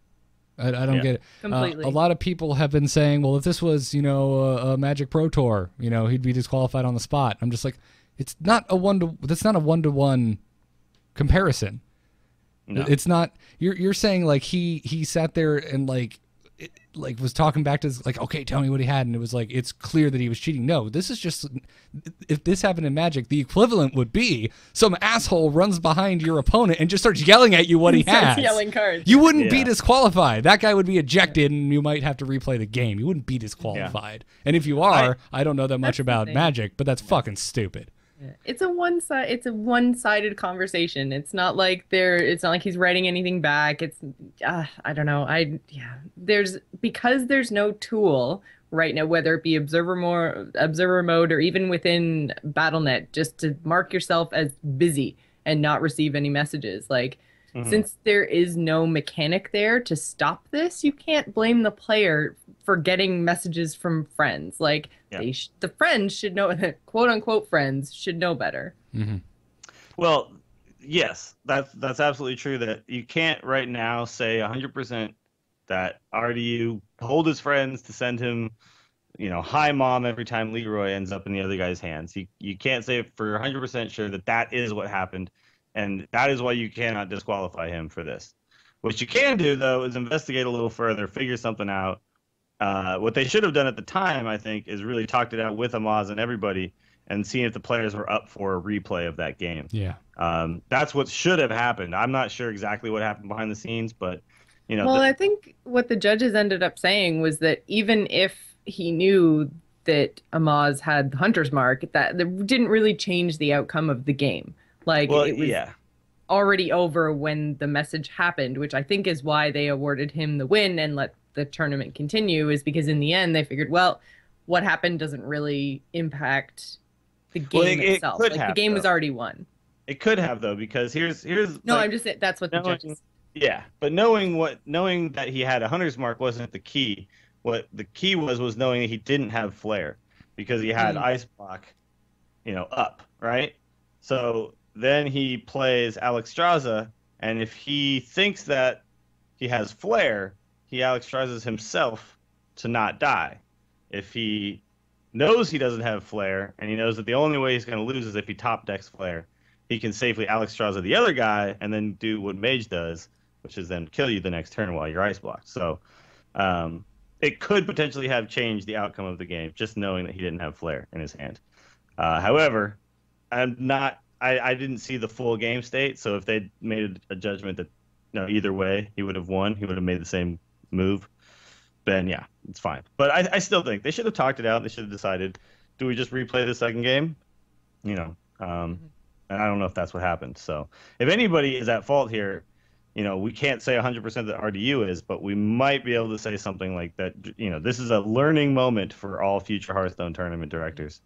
I don't get it. Completely. A lot of people have been saying, well, if this was, a Magic Pro Tour, he'd be disqualified on the spot. I'm just like, that's not a one-to-one comparison. No. It's not. You're saying like he sat there and like was talking back to his, like, okay, tell me what he had, and it was like it's clear that he was cheating. No, this is just, if this happened in Magic, the equivalent would be some asshole runs behind your opponent and just starts yelling at you what he has. Yelling cards. You wouldn't be disqualified. That guy would be ejected, and you might have to replay the game. You wouldn't be disqualified. Yeah. And if you are, I don't know that much about Magic, but that's fucking stupid. It's a one-sided conversation. It's not like he's writing anything back. It's I don't know. Because there's no tool right now, whether it be observer mode or even within BattleNet, just to mark yourself as busy and not receive any messages. Like, since there is no mechanic there to stop this, you can't blame the player for getting messages from friends. Like, the friends should know, quote unquote friends should know better. Mm-hmm. Well, yes, that's absolutely true. That you can't right now say 100% that RDU told his friends to send him, hi mom every time Leroy ends up in the other guy's hands. You can't say for 100% sure that that is what happened, and that is why you cannot disqualify him for this. What you can do, though, is investigate a little further, figure something out. What they should have done at the time, I think, is really talked it out with Amaz and everybody and seen if the players were up for a replay of that game. Yeah. That's what should have happened. I'm not sure exactly what happened behind the scenes, but, Well, I think what the judges ended up saying was that even if he knew that Amaz had the hunter's mark, that didn't really change the outcome of the game. Like, it was already over when the message happened, which I think is why they awarded him the win and let the tournament continue, is because in the end they figured, well, what happened doesn't really impact the game itself. Like, the game was already won. It could have, though, because here's no, I'm just saying that's what the judges. Yeah, but knowing that he had a hunter's mark wasn't the key. What the key was knowing that he didn't have flare because he had ice block, up, right? So then he plays Alexstrasza, and if he thinks that he has flare, he Alexstrazas himself to not die. If he knows he doesn't have flare, and he knows that the only way he's going to lose is if he top decks flare, he can safely Alexstrasza the other guy and then do what Mage does, which is then kill you the next turn while you're ice blocked. So it could potentially have changed the outcome of the game, just knowing that he didn't have flare in his hand. However, I didn't see the full game state, so if they made a judgment that either way he would have won, he would have made the same move, then yeah, it's fine. But I still think they should have talked it out. They should have decided, do we just replay the second game? And I don't know if that's what happened. So if anybody is at fault here, we can't say 100% that RDU is, but we might be able to say something like that. This is a learning moment for all future Hearthstone tournament directors.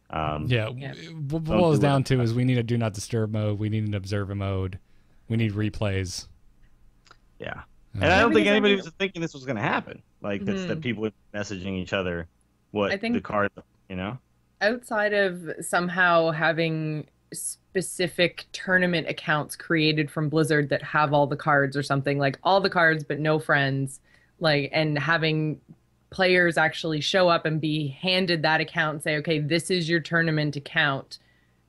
What boils down to is we need a do not disturb mode. We need an observer mode. We need replays. Yeah. And I don't think anybody was thinking this was going to happen. Like, that people were messaging each other what the card, Outside of somehow having specific tournament accounts created from Blizzard that have all the cards or something, like all the cards but no friends, like, and having players actually show up and be handed that account and say, okay, this is your tournament account,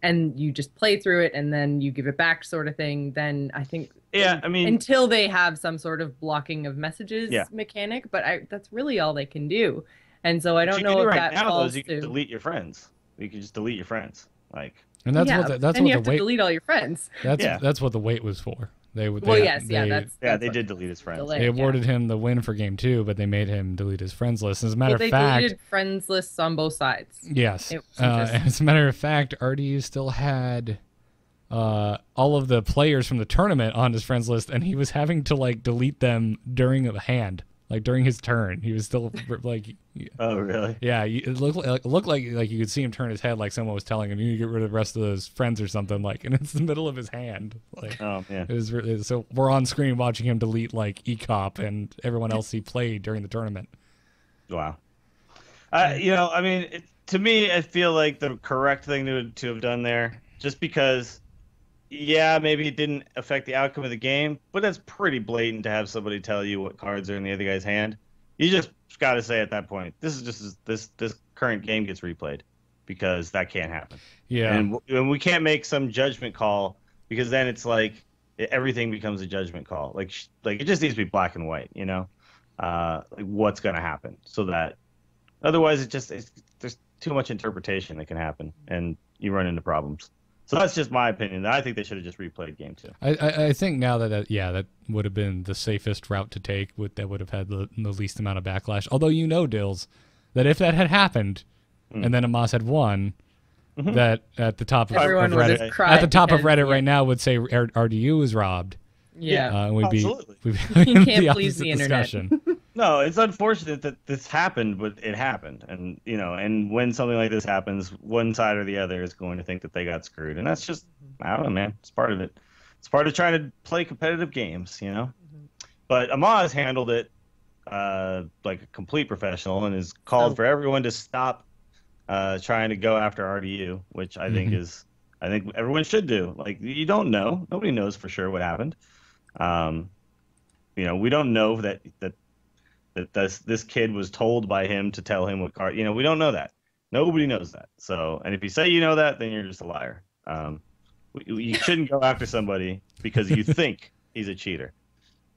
and you just play through it and then you give it back, sort of thing, then I think until they have some sort of blocking of messages mechanic, but that's really all they can do. And so I don't know if that falls to... You can delete your friends. You can just delete your friends. And that's what you have to delete all your friends. That's what the wait was for. They did delete his friends. They awarded him the win for game 2, but they made him delete his friends list. As a matter of fact, they deleted friends lists on both sides. Yes. As a matter of fact, RDU still had all of the players from the tournament on his friends list, and he was having to delete them during a hand. Like during his turn, he was still like. Oh really? Yeah, it looked like you could see him turn his head, like someone was telling him, "You need to get rid of the rest of those friends or something." And it's the middle of his hand. Oh man. It was really, so we're on screen watching him delete ECOP and everyone else he played during the tournament. Wow. To me, I feel like the correct thing to have done there, just because. Yeah, maybe it didn't affect the outcome of the game, but that's pretty blatant to have somebody tell you what cards are in the other guy's hand. You just got to say at that point, this is just this current game gets replayed, because that can't happen. Yeah, and we can't make some judgment call, because then it's like everything becomes a judgment call. Like it just needs to be black and white, what's going to happen, so that otherwise there's too much interpretation that can happen, and you run into problems. So that's just my opinion. I think they should have just replayed game 2. I think now that would have been the safest route to take. That would have had the least amount of backlash. Although Dills, that if that had happened, and then Amaz had won, that at the top of Reddit, right now would say RDU is robbed. Yeah, we'd absolutely. You can't please the internet. No, it's unfortunate that this happened, but it happened. And, and when something like this happens, one side or the other is going to think that they got screwed. And that's just, I don't know, man. It's part of it. It's part of trying to play competitive games, But Amaz handled it like a complete professional and has called for everyone to stop trying to go after RDU, which I think I think everyone should do. You don't know. Nobody knows for sure what happened. We don't know that that this kid was told by him to tell him what card. We don't know that. Nobody knows that. So, and if you say you know that, then you're just a liar. You shouldn't go after somebody because you think he's a cheater.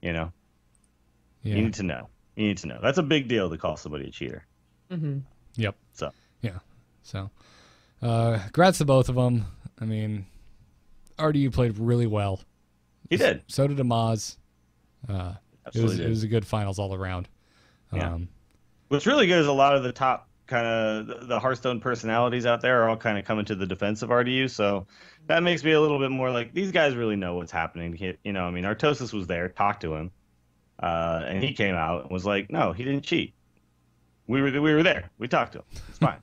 You need to know. That's a big deal to call somebody a cheater. Mm-hmm. Yep. So yeah. So, congrats to both of them. I mean, RDU played really well. He did. So did Amaz. Absolutely it was a good finals all around. Yeah. What's really good is a lot of the top kind of the Hearthstone personalities out there are all kind of coming to the defense of RDU. So that makes me a little bit more like these guys really know what's happening. Artosis was there, talked to him, and he came out and was like, no, he didn't cheat. We were there. We talked to him. It's fine.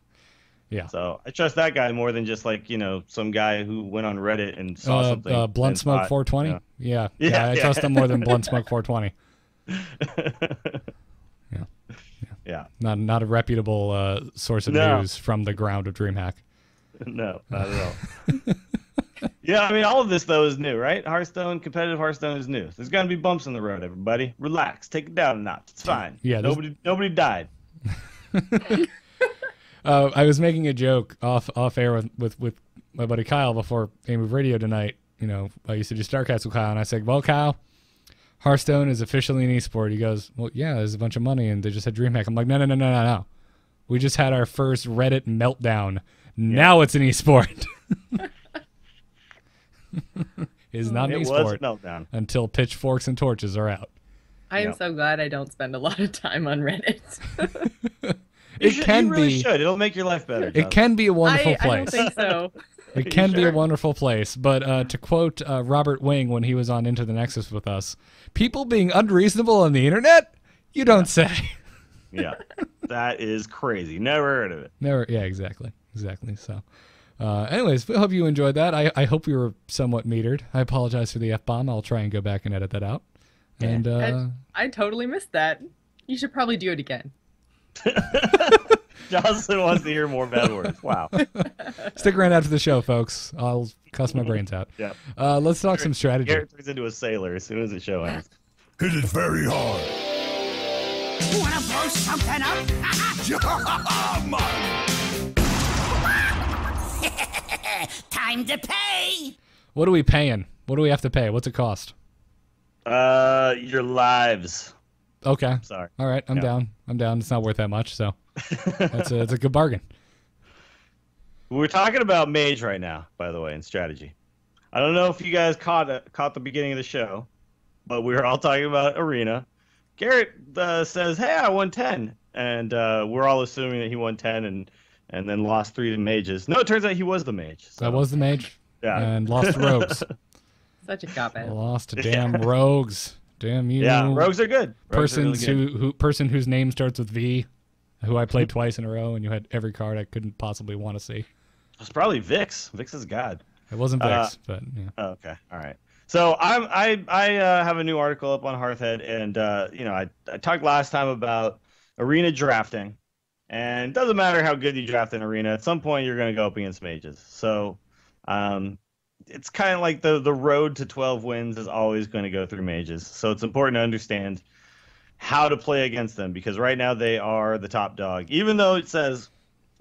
Yeah. So I trust that guy more than just like, some guy who went on Reddit and saw something. Blunt Smoke 420? Yeah. I trust him more than Blunt Smoke 420. Yeah. Not a reputable source of news from the ground of DreamHack. No, not at all. Yeah, I mean, all of this, though, is new, right? Competitive Hearthstone is new. There's going to be bumps in the road, everybody. Relax. Take it down a notch. It's fine. Yeah. Nobody died. I was making a joke off air with my buddy Kyle before A-Move Radio tonight. I used to do StarCast with Kyle, and I said, well, Kyle, Hearthstone is officially an esport. He goes, well, yeah, there's a bunch of money, and they just had DreamHack. I'm like, no. We just had our first Reddit meltdown. Now it's an esport. It's not an esport until pitchforks and torches are out. I am so glad I don't spend a lot of time on Reddit. You should. It'll make your life better. It can be a wonderful place. I don't think so. It can be a wonderful place. But to quote Robert Wing when he was on Into the Nexus with us, people being unreasonable on the internet? You don't say. Yeah. That is crazy. Never heard of it. Never. Yeah, exactly. So, anyways, I hope you enjoyed that. I hope we were somewhat metered. I apologize for the F-bomb. I'll try and go back and edit that out. And I totally missed that. You should probably do it again. Jocelyn wants to hear more bad words. Wow. Stick around after the show, folks. I'll cuss my brains out. Yeah. Let's talk some strategy. Garrett turns into a sailor as soon as the show ends. Hit it very hard. Wanna blow something up? Time to pay. What are we paying? What do we have to pay? What's it cost? Your lives. Okay. Sorry. All right. I'm down. It's not worth that much, so it's a good bargain. We're talking about Mage right now, by the way, in strategy. I don't know if you guys caught the beginning of the show, but we were all talking about Arena. Garrett says, "Hey, I won 10," and we're all assuming that he won 10 and then lost 3 to Mages. No, it turns out he was the Mage. So. That was the Mage. Yeah. And lost to Rogues. Such a cop-out. Lost to damn Rogues. Damn you. Yeah, Rogues are good. Person whose name starts with V, who I played twice in a row, and you had every card I couldn't possibly want to see. It's probably Vix. Vix is God. It wasn't Vix, but yeah. Oh, okay, all right. So I have a new article up on Hearthhead, and I talked last time about Arena drafting, and it doesn't matter how good you draft in Arena. At some point, you're going to go up against Mages. So, it's kind of like the road to 12 wins is always going to go through Mages. So it's important to understand how to play against them, because right now they are the top dog. Even though it says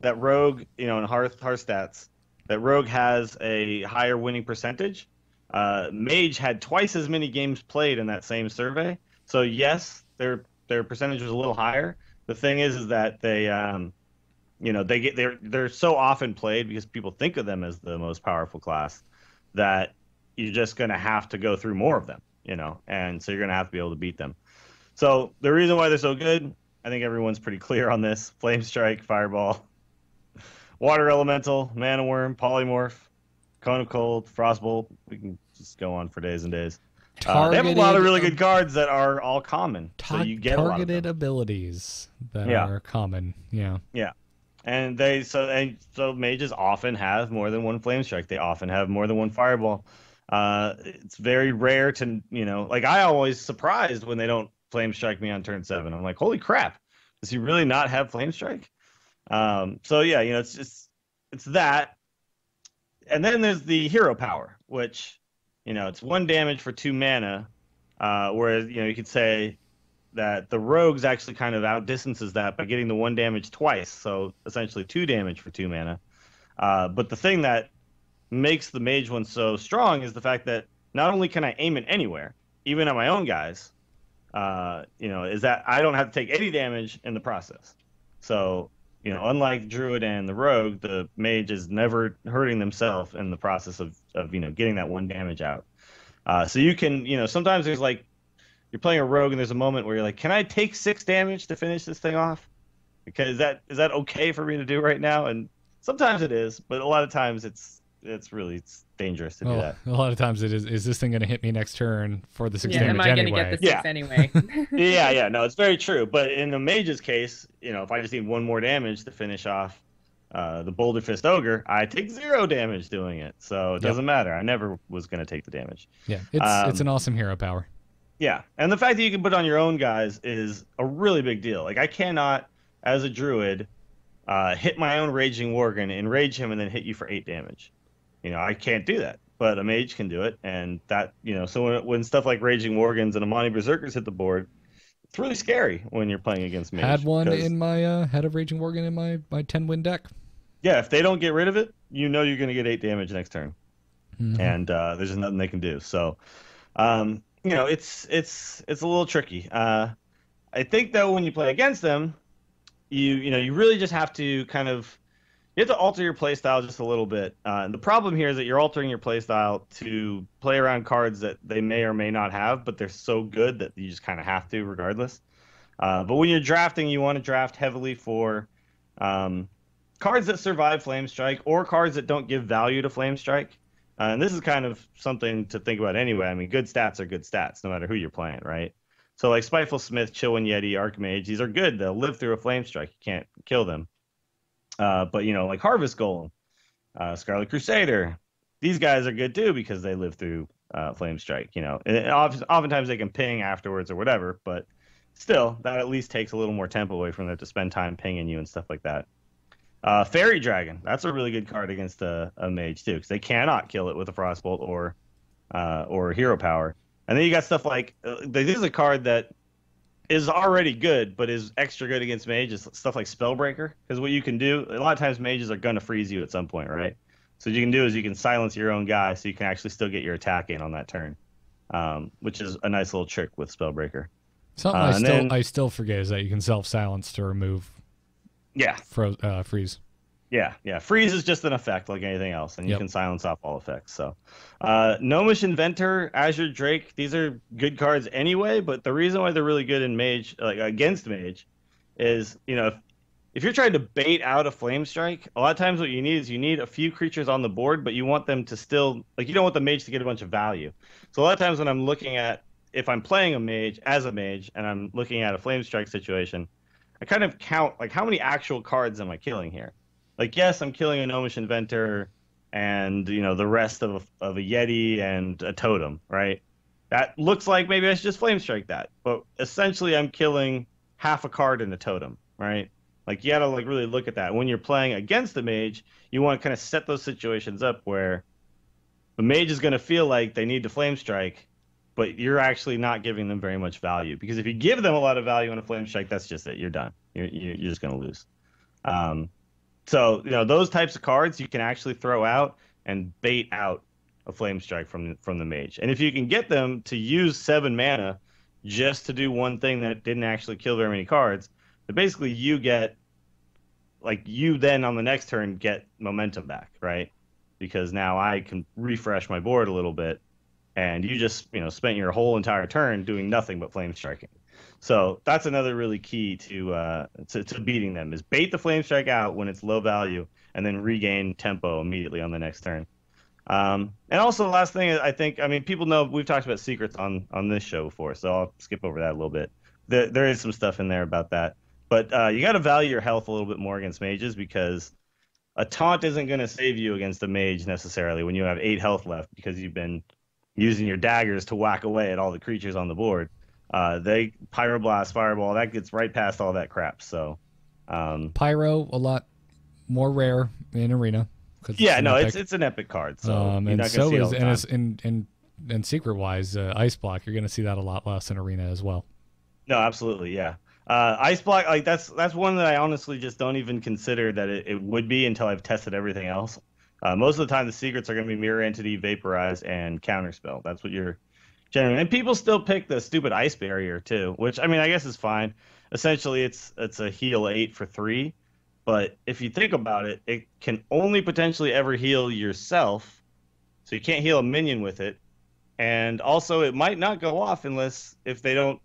that Rogue, in Hearth stats, that Rogue has a higher winning percentage, Mage had twice as many games played in that same survey. So yes, their percentage was a little higher. The thing is that they they're so often played because people think of them as the most powerful class that you're just going to have to go through more of them, and so you're going to have to be able to beat them. So the reason why they're so good, I think everyone's pretty clear on this. Flame Strike, Fireball, Water Elemental, Mana Worm, Polymorph, Cone of Cold, Frostbolt. We can just go on for days and days. They have a lot of really good cards that are all common. So you get targeted abilities that are common. Yeah. Yeah. And so mages often have more than one Flame Strike. They often have more than one Fireball. It's very rare to, like I always surprised when they don't Flame Strike me on turn 7. I'm like, holy crap, does he really not have Flame Strike? So yeah, it's that. And then there's the hero power, which, it's 1 damage for 2 mana. Whereas, you could say that the rogues actually kind of outdistances that by getting the 1 damage twice, so essentially 2 damage for 2 mana. But the thing that makes the mage one so strong is the fact that not only can I aim it anywhere, even at my own guys, is that I don't have to take any damage in the process. So, unlike Druid and the Rogue, the mage is never hurting themselves in the process of getting that 1 damage out. So you can, sometimes there's like, you're playing a Rogue and there's a moment where you're like, can I take 6 damage to finish this thing off? Because is that okay for me to do right now? And sometimes it is, but a lot of times it's dangerous to do that. A lot of times it is this thing going to hit me next turn for the 6 damage am I anyway? Going to get the 6 anyway? Yeah, no, it's very true. But in the mage's case, if I just need 1 more damage to finish off the Boulder Fist Ogre, I take 0 damage doing it. So it doesn't matter. I never was going to take the damage. Yeah, it's an awesome hero power. Yeah, and the fact that you can put on your own guys is a really big deal. Like, I cannot, as a druid, hit my own Raging Worgen, enrage him, and then hit you for 8 damage. I can't do that, but a mage can do it, and that, so when stuff like Raging Worgens and Amani Berserkers hit the board, it's really scary when you're playing against mage. Had one in my had a Raging Worgen in my 10-win deck. Yeah, if they don't get rid of it, you're going to get 8 damage next turn, and there's just nothing they can do. So, it's a little tricky. I think though when you play against them, you really just have to you have to alter your playstyle just a little bit. And the problem here is that you're altering your playstyle to play around cards that they may or may not have, but they're so good that you just kind of have to regardless. But when you're drafting, you want to draft heavily for cards that survive Flamestrike or cards that don't give value to Flamestrike. And this is kind of something to think about anyway. I mean, good stats are good stats, no matter who you're playing, right? So like Spiteful Smith, Chillwind Yeti, Archmage, these are good. They'll live through a Flamestrike. You can't kill them. But, like Harvest Golem, Scarlet Crusader, these guys are good too because they live through Flamestrike, And oftentimes they can ping afterwards or whatever, but still, that at least takes a little more tempo away from them to spend time pinging you and stuff like that. Fairy Dragon, that's a really good card against a mage too, because they cannot kill it with a Frostbolt or Hero Power. And then you got stuff like this is a card that is already good, but is extra good against mages. Stuff like Spellbreaker, because what you can do, a lot of times mages are gonna freeze you at some point, right? So what you can do is you can silence your own guy, so you can actually still get your attack in on that turn, which is a nice little trick with Spellbreaker. Something I still forget is that you can self-silence to remove. Freeze. Yeah. Freeze is just an effect like anything else, and you can silence off all effects. So, Gnomish Inventor, Azure Drake, these are good cards anyway, but the reason why they're really good in Mage, like against Mage, is, if you're trying to bait out a Flamestrike, a lot of times what you need a few creatures on the board, but you want them to still, like, you don't want the Mage to get a bunch of value. So a lot of times when I'm looking at, if I'm playing a Mage, as a Mage, and I'm looking at a Flamestrike situation, I kind of count, like, how many actual cards am I killing here? Like, yes, I'm killing a Gnomish Inventor and, the rest of a Yeti and a Totem, right? That looks like maybe I should just Flamestrike that. But essentially, I'm killing half a card in a Totem, right? Like, you got to, like, really look at that. When you're playing against the Mage, you want to kind of set those situations up where the Mage is going to feel like they need to Flamestrike, but you're actually not giving them very much value. Because if you give them a lot of value on a Flamestrike, that's just it. You're done. You're just going to lose. So, those types of cards you can actually throw out and bait out a Flamestrike from the Mage. And if you can get them to use 7 mana just to do one thing that didn't actually kill very many cards, then basically you then on the next turn get momentum back, right? Because now I can refresh my board a little bit, and you just, spent your whole entire turn doing nothing but Flamestriking. So that's another really key to beating them, is bait the Flamestrike out when it's low value and then regain tempo immediately on the next turn. And also the last thing, I think, people know we've talked about secrets on this show before, so I'll skip over that a little bit. There is some stuff in there about that. But you got to value your health a little bit more against mages, because a taunt isn't going to save you against a mage necessarily when you have 8 health left, because you've been using your daggers to whack away at all the creatures on the board. They Pyroblast, Fireball, that gets right past all that crap. So Pyro, a lot more rare in Arena. It's an epic card. So and so is and secret wise, Ice Block. You're going to see that a lot less in Arena as well. No, absolutely, yeah. Ice block, like that's one that I honestly just don't even consider that it would be until I've tested everything else. Most of the time, the secrets are going to be mirror entity, vaporize, and counterspell. That's what you're generally. And people still pick the stupid ice barrier too, which I mean, I guess is fine. Essentially, it's a heal 8 for 3, but if you think about it, it can only potentially ever heal yourself, so you can't heal a minion with it. And also, it might not go off unless if they don't,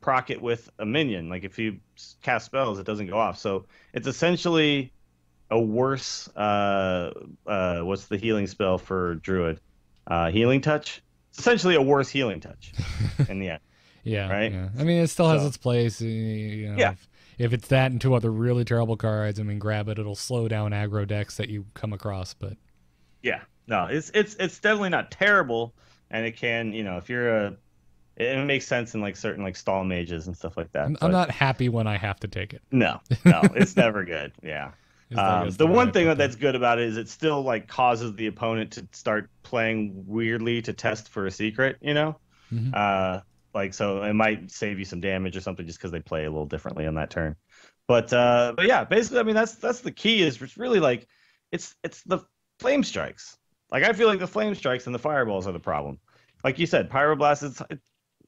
proc it with a minion. Like if you cast spells, it doesn't go off. So it's essentially a worse. What's the healing spell for Druid? Healing touch. It's essentially a worse healing touch in the end. Yeah. Right. Yeah. I mean, it still has its place. Yeah. If it's that and 2 other really terrible cards, I mean, grab it. It'll slow down aggro decks that you come across. But yeah, no, it's definitely not terrible. And it can, if you're it makes sense in like certain like stall mages and stuff like that. I'm not happy when I have to take it. No, it's never good. Yeah. The one thing that's good about it is it still like causes the opponent to start playing weirdly to test for a secret, Mm-hmm. Like so it might save you some damage or something just because they play a little differently on that turn. But yeah, basically, I mean that's the key is it's really like it's the flame strikes. Like, I feel like the flame strikes and the fireballs are the problem. Like you said, Pyroblast,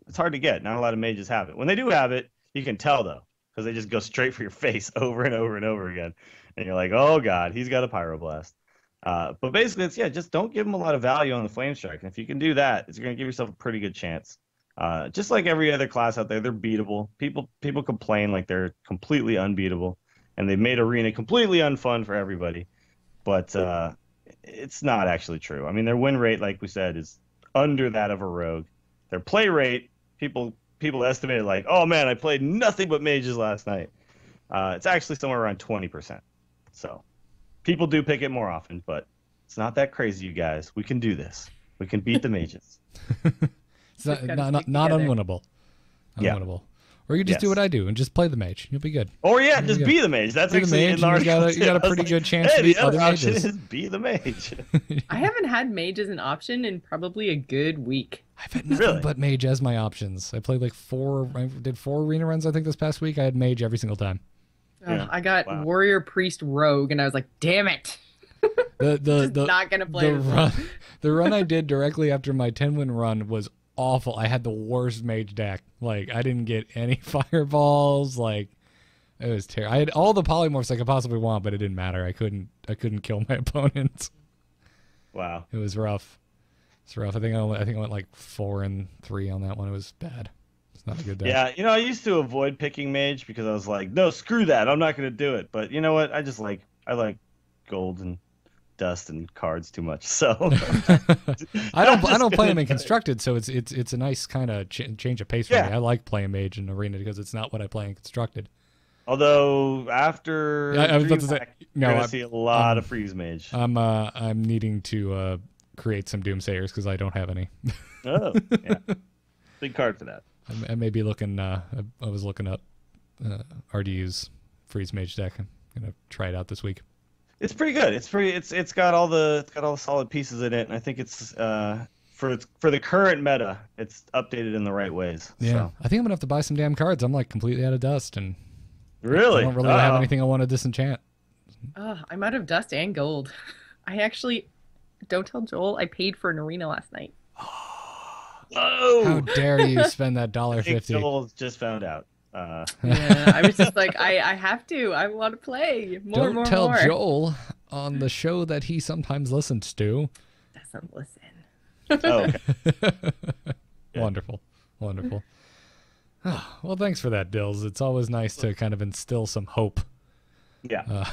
it's hard to get. Not a lot of mages have it. When they do have it, you can tell, though, because they just go straight for your face over and over and over again. And you're like, oh, God, he's got a Pyroblast. But basically, just don't give them a lot of value on the flame strike. And if you can do that, it's going to give yourself a pretty good chance. Just like every other class out there, they're beatable. People complain like they're completely unbeatable. And they've made Arena completely unfun for everybody. But it's not actually true. I mean, their win rate, like we said, is under that of a rogue. Their play rate, people estimate like, oh man, I played nothing but mages last night. It's actually somewhere around 20%. So people do pick it more often, but it's not that crazy, you guys. We can do this. We can beat the mages. It's not unwinnable. Yeah. Unwinnable. Or you just do what I do and just play the mage. You'll be good. Or just be the mage. That's actually in our. You got a pretty good chance to beat other mages. Is be the mage. I haven't had mage as an option in probably a good week. I've had nothing but mage as my options. I played like 4. I did 4 arena runs, I think, this past week. I had mage every single time. I got warrior, priest, rogue, and I was like, damn it. The not gonna play the run I did directly after my 10-win run was awful. I had the worst mage deck. Like, I didn't get any fireballs. Like, it was terrible. I had all the polymorphs I could possibly want, but it didn't matter. I couldn't kill my opponents. Wow. It was rough. It's rough. I think I went like 4-3 on that one. It was bad. It's not a good deck. Yeah, I used to avoid picking mage because I was like, no, screw that. I'm not going to do it. But you know what? I like gold and dust and cards too much, so I don't play them in constructed, so it's a nice kind of change of pace for me. I like playing mage in arena because it's not what I play in constructed. Although after I was about to say, you're gonna see a lot of freeze mage. I'm needing to create some doomsayers because I don't have any. Oh, yeah, big card for that. I may be looking. I was looking up RDU's freeze mage deck. I'm gonna try it out this week. It's pretty good. It's got all the solid pieces in it, and I think it's for the current meta, it's updated in the right ways. Yeah, so. I think I'm gonna have to buy some damn cards. I'm like completely out of dust, and really, I don't really have anything I want to disenchant. I'm out of dust and gold. I actually, don't tell Joel, I paid for an arena last night. Whoa! How dare you spend that $1.50? Joel just found out. Yeah, I was just like, I have to. I want to play more. Don't tell Joel on the show that he sometimes listens to. Doesn't listen. Oh, okay. Wonderful. Oh, well, thanks for that, Dills. It's always nice to kind of instill some hope. Yeah.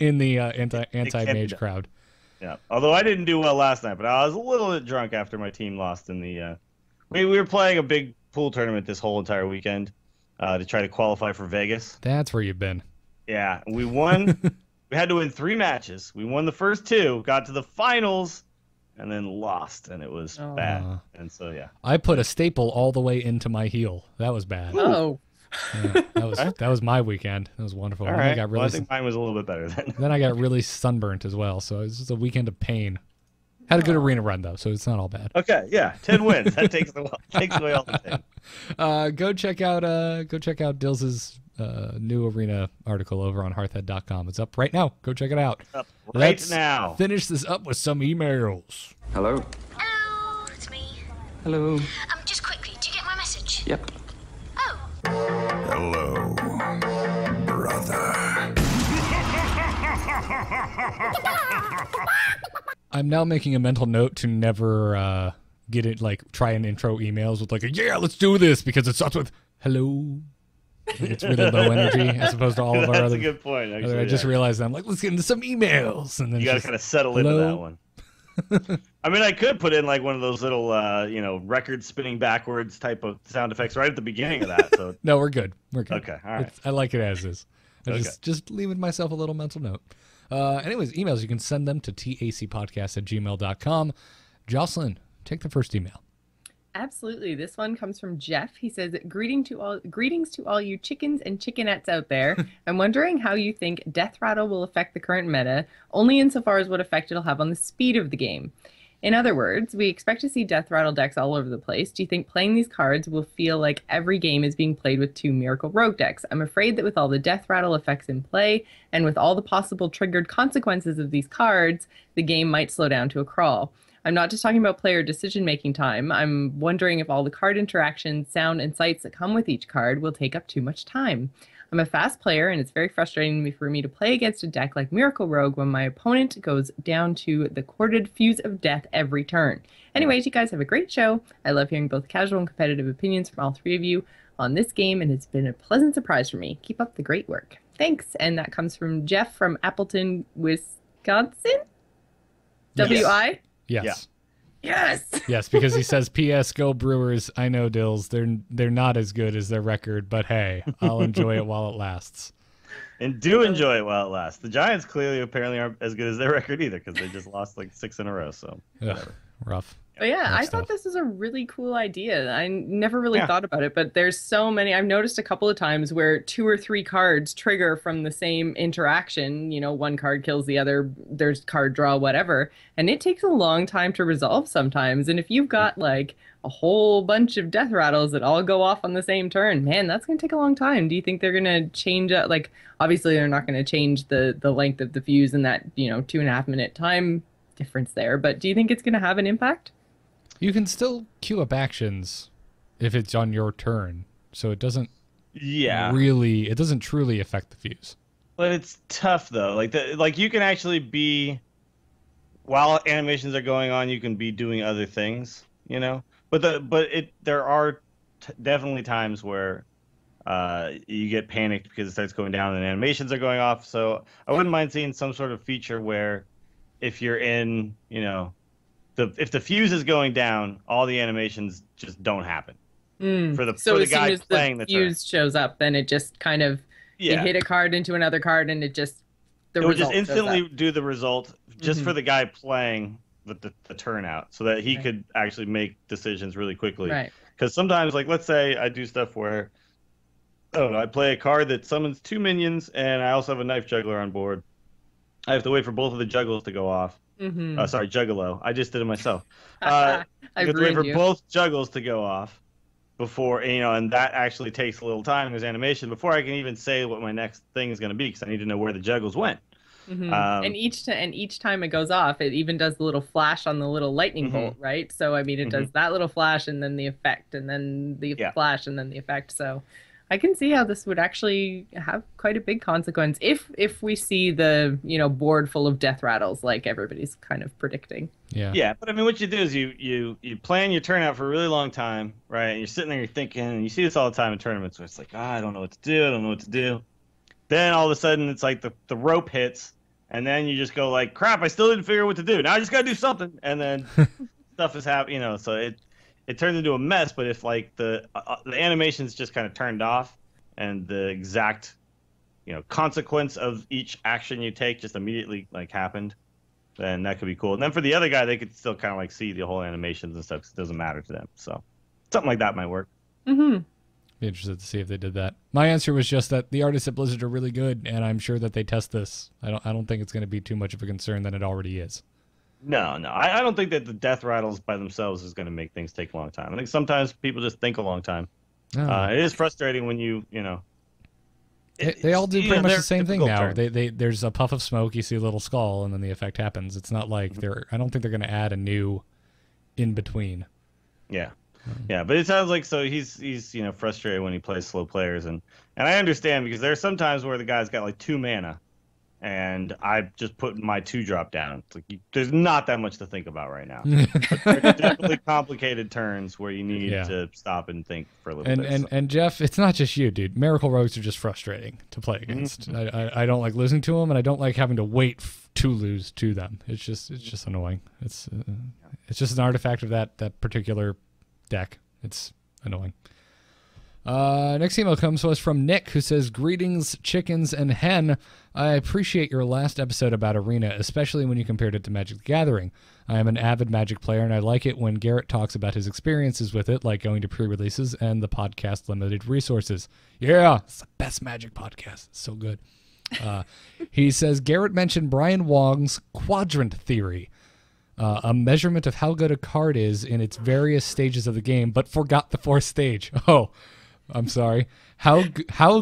In the anti-mage crowd. Yeah. Although I didn't do well last night, but I was a little bit drunk after my team lost in the. We were playing a big pool tournament this whole entire weekend. To try to qualify for Vegas. That's where you've been. Yeah, we won. We had to win 3 matches. We won the first 2, got to the finals, and then lost, and it was bad. And so, yeah. I put a staple all the way into my heel. That was bad. Oh. Yeah, that was my weekend. That was wonderful. All right. I think mine was a little bit better then. Then I got really sunburnt as well, so it was just a weekend of pain. Had a good arena run though, so it's not all bad. Okay, yeah, 10 wins. That takes away all the 10. Go check out Dills's new arena article over on Hearthhead.com. It's up right now. Go check it out. Up Let's now. finish this up with some emails. Hello. Hello, it's me. Hello. Just quickly, do you get my message? Yep. Oh. Hello, brother. I'm now making a mental note to never get it, like, try and intro emails with, like, yeah, let's do this, because it starts with hello. Like, it's really low energy as opposed to all of our That's other. a good point. Actually, I just realized that I'm like, let's get into some emails. And then you got to just, kind of settle hello? into that one. I mean, I could put in like one of those little, record spinning backwards type of sound effects right at the beginning of that. So No, we're good. We're good. Okay, all right. I like it as is. I Okay. just leaving myself a little mental note. Anyways, emails, you can send them to tacpodcast@gmail.com. Jocelyn, take the first email. Absolutely. This one comes from Jeff. He says, greetings to all you chickens and chickenettes out there. I'm wondering how you think Death Rattle will affect the current meta, only insofar as what effect it'll have on the speed of the game. In other words, we expect to see Death Rattle decks all over the place. Do you think playing these cards will feel like every game is being played with 2 Miracle Rogue decks? I'm afraid that with all the Death Rattle effects in play, and with all the possible triggered consequences of these cards, the game might slow down to a crawl. I'm not just talking about player decision-making time. I'm wondering if all the card interactions, sound, and sights that come with each card will take up too much time. I'm a fast player, and it's very frustrating for me to play against a deck like Miracle Rogue when my opponent goes down to the corded Fuse of Death every turn. Anyways, you guys have a great show. I love hearing both casual and competitive opinions from all 3 of you on this game, and it's been a pleasant surprise for me. Keep up the great work. Thanks. And that comes from Jeff from Appleton, Wisconsin? WI? Yes. Yes. Yes, because he says, P.S. Go Brewers. I know, Dills. They're not as good as their record, but hey, I'll enjoy it while it lasts. And do enjoy it while it lasts. The Giants apparently aren't as good as their record either because they just lost like 6 in a row. So Ugh, rough. But yeah, I thought this was a really cool idea. I never really thought about it, but there's so many. I've noticed a couple of times where 2 or 3 cards trigger from the same interaction. You know, one card kills the other, there's card draw, whatever. And it takes a long time to resolve sometimes. And if you've got like a whole bunch of Death Rattles that all go off on the same turn, man, that's going to take a long time. Do you think they're going to change it? Like, obviously they're not going to change the length of the fuse and that, 2.5 minute time difference there. But do you think it's going to have an impact? You can still queue up actions if it's on your turn, so it doesn't it doesn't truly affect the fuse. But it's tough though. Like you can actually be, while animations are going on, you can be doing other things, But there are definitely times where you get panicked because it starts going down and animations are going off. So I wouldn't mind seeing some sort of feature where if you're in, if the fuse is going down, all the animations just don't happen. For the guy playing the fuse shows up, then it just kind of you hit a card into another card, and it would just instantly do the result just for the guy playing the turnout, so that he could actually make decisions really quickly. Right. Because sometimes, like let's say I do stuff where I play a card that summons 2 minions, and I also have a knife juggler on board. I have to wait for both of the juggles to go off. Sorry, Juggalo. I just did it myself. I have to wait for both juggles to go off before, and that actually takes a little time. There's animation before I can even say what my next thing is going to be because I need to know where the juggles went. And each time it goes off, it even does the little flash on the little lightning bolt, right? So I mean, it does that little flash and then the effect, and then the flash and then the effect. So I can see how this would actually have quite a big consequence if we see the board full of Death Rattles like everybody's kind of predicting. Yeah, but I mean, what you do is you plan your turnout for a really long time, right? And you're sitting there, you're thinking, and you see this all the time in tournaments where it's like, I don't know what to do, I don't know what to do. Then all of a sudden, it's like the rope hits, and then you just go like, crap, I still didn't figure out what to do. Now I just gotta do something, and then stuff is happening, so it turns into a mess. But if like the animation's just kind of turned off and the exact consequence of each action you take just immediately like happened, then that could be cool. And then for the other guy, they could still kind of like see the whole animations and stuff because it doesn't matter to them. So something like that might work. Be interested to see if they did that. My answer was just that the artists at Blizzard are really good, and I'm sure that they test this. I don't think it's going to be too much of a concern than it already is. No, I don't think that the death rattles by themselves is going to make things take a long time. I think sometimes people just think a long time. Oh. It is frustrating when you know. They all do pretty much the same thing now. Turn. There's a puff of smoke, you see a little skull, and then the effect happens. It's not like I don't think they're going to add a new in between. Yeah. Yeah, but it sounds like he's frustrated when he plays slow players, and I understand, because there's some times where the guy's got like 2 mana, and I just put my 2-drop down. It's like there's not that much to think about right now. There's definitely complicated turns where you need to stop and think for a little bit. And Jeff, it's not just you, dude. Miracle Rogues are just frustrating to play against. I don't like losing to them, and I don't like having to wait to lose to them. It's just annoying. It's just an artifact of that particular deck. It's annoying. Next email comes to us from Nick, who says, "Greetings, chickens and hen. I appreciate your last episode about Arena, especially when you compared it to Magic the Gathering. I am an avid Magic player, and I like it when Garrett talks about his experiences with it, like going to pre-releases and the podcast limited resources. Yeah, it's the best Magic podcast. It's so good." He says, "Garrett mentioned Brian Wong's quadrant theory, a measurement of how good a card is in its various stages of the game, but forgot the 4th stage. Oh, I'm sorry. How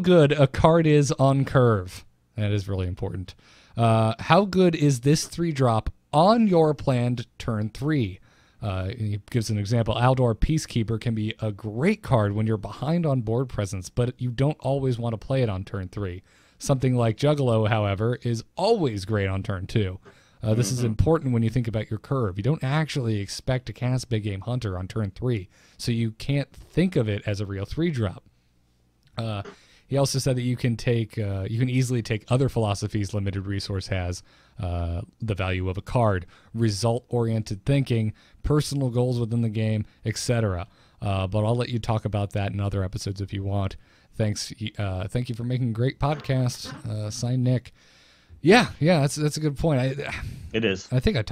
good a card is on curve. That is really important. How good is this 3-drop on your planned turn 3? He gives an example. Aldor Peacekeeper can be a great card when you're behind on board presence, but you don't always want to play it on turn 3. Something like Juggalo, however, is always great on turn 2. This is important when you think about your curve. You don't actually expect to cast Big Game Hunter on turn 3, so you can't think of it as a real 3-drop. He also said that you can easily take other philosophies limited resource has, the value of a card, result-oriented thinking, personal goals within the game, etc. But I'll let you talk about that in other episodes if you want. Thanks. Thank you for making a great podcast. Signed, Nick. Yeah, that's a good point. It is. I think I've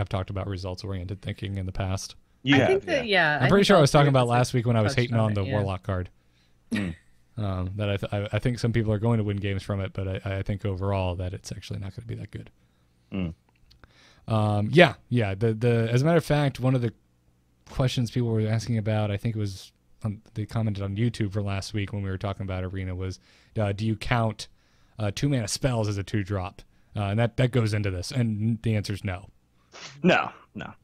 talked about results-oriented thinking in the past. I'm pretty sure I was talking about last week when I was hating on the Warlock card. That I think some people are going to win games from it, but I think overall that it's actually not going to be that good. As a matter of fact, one of the questions people were asking about, I think it was they commented on YouTube for last week when we were talking about Arena, was do you count 2-mana spells as a 2-drop? And that goes into this, and the answer is no. No, not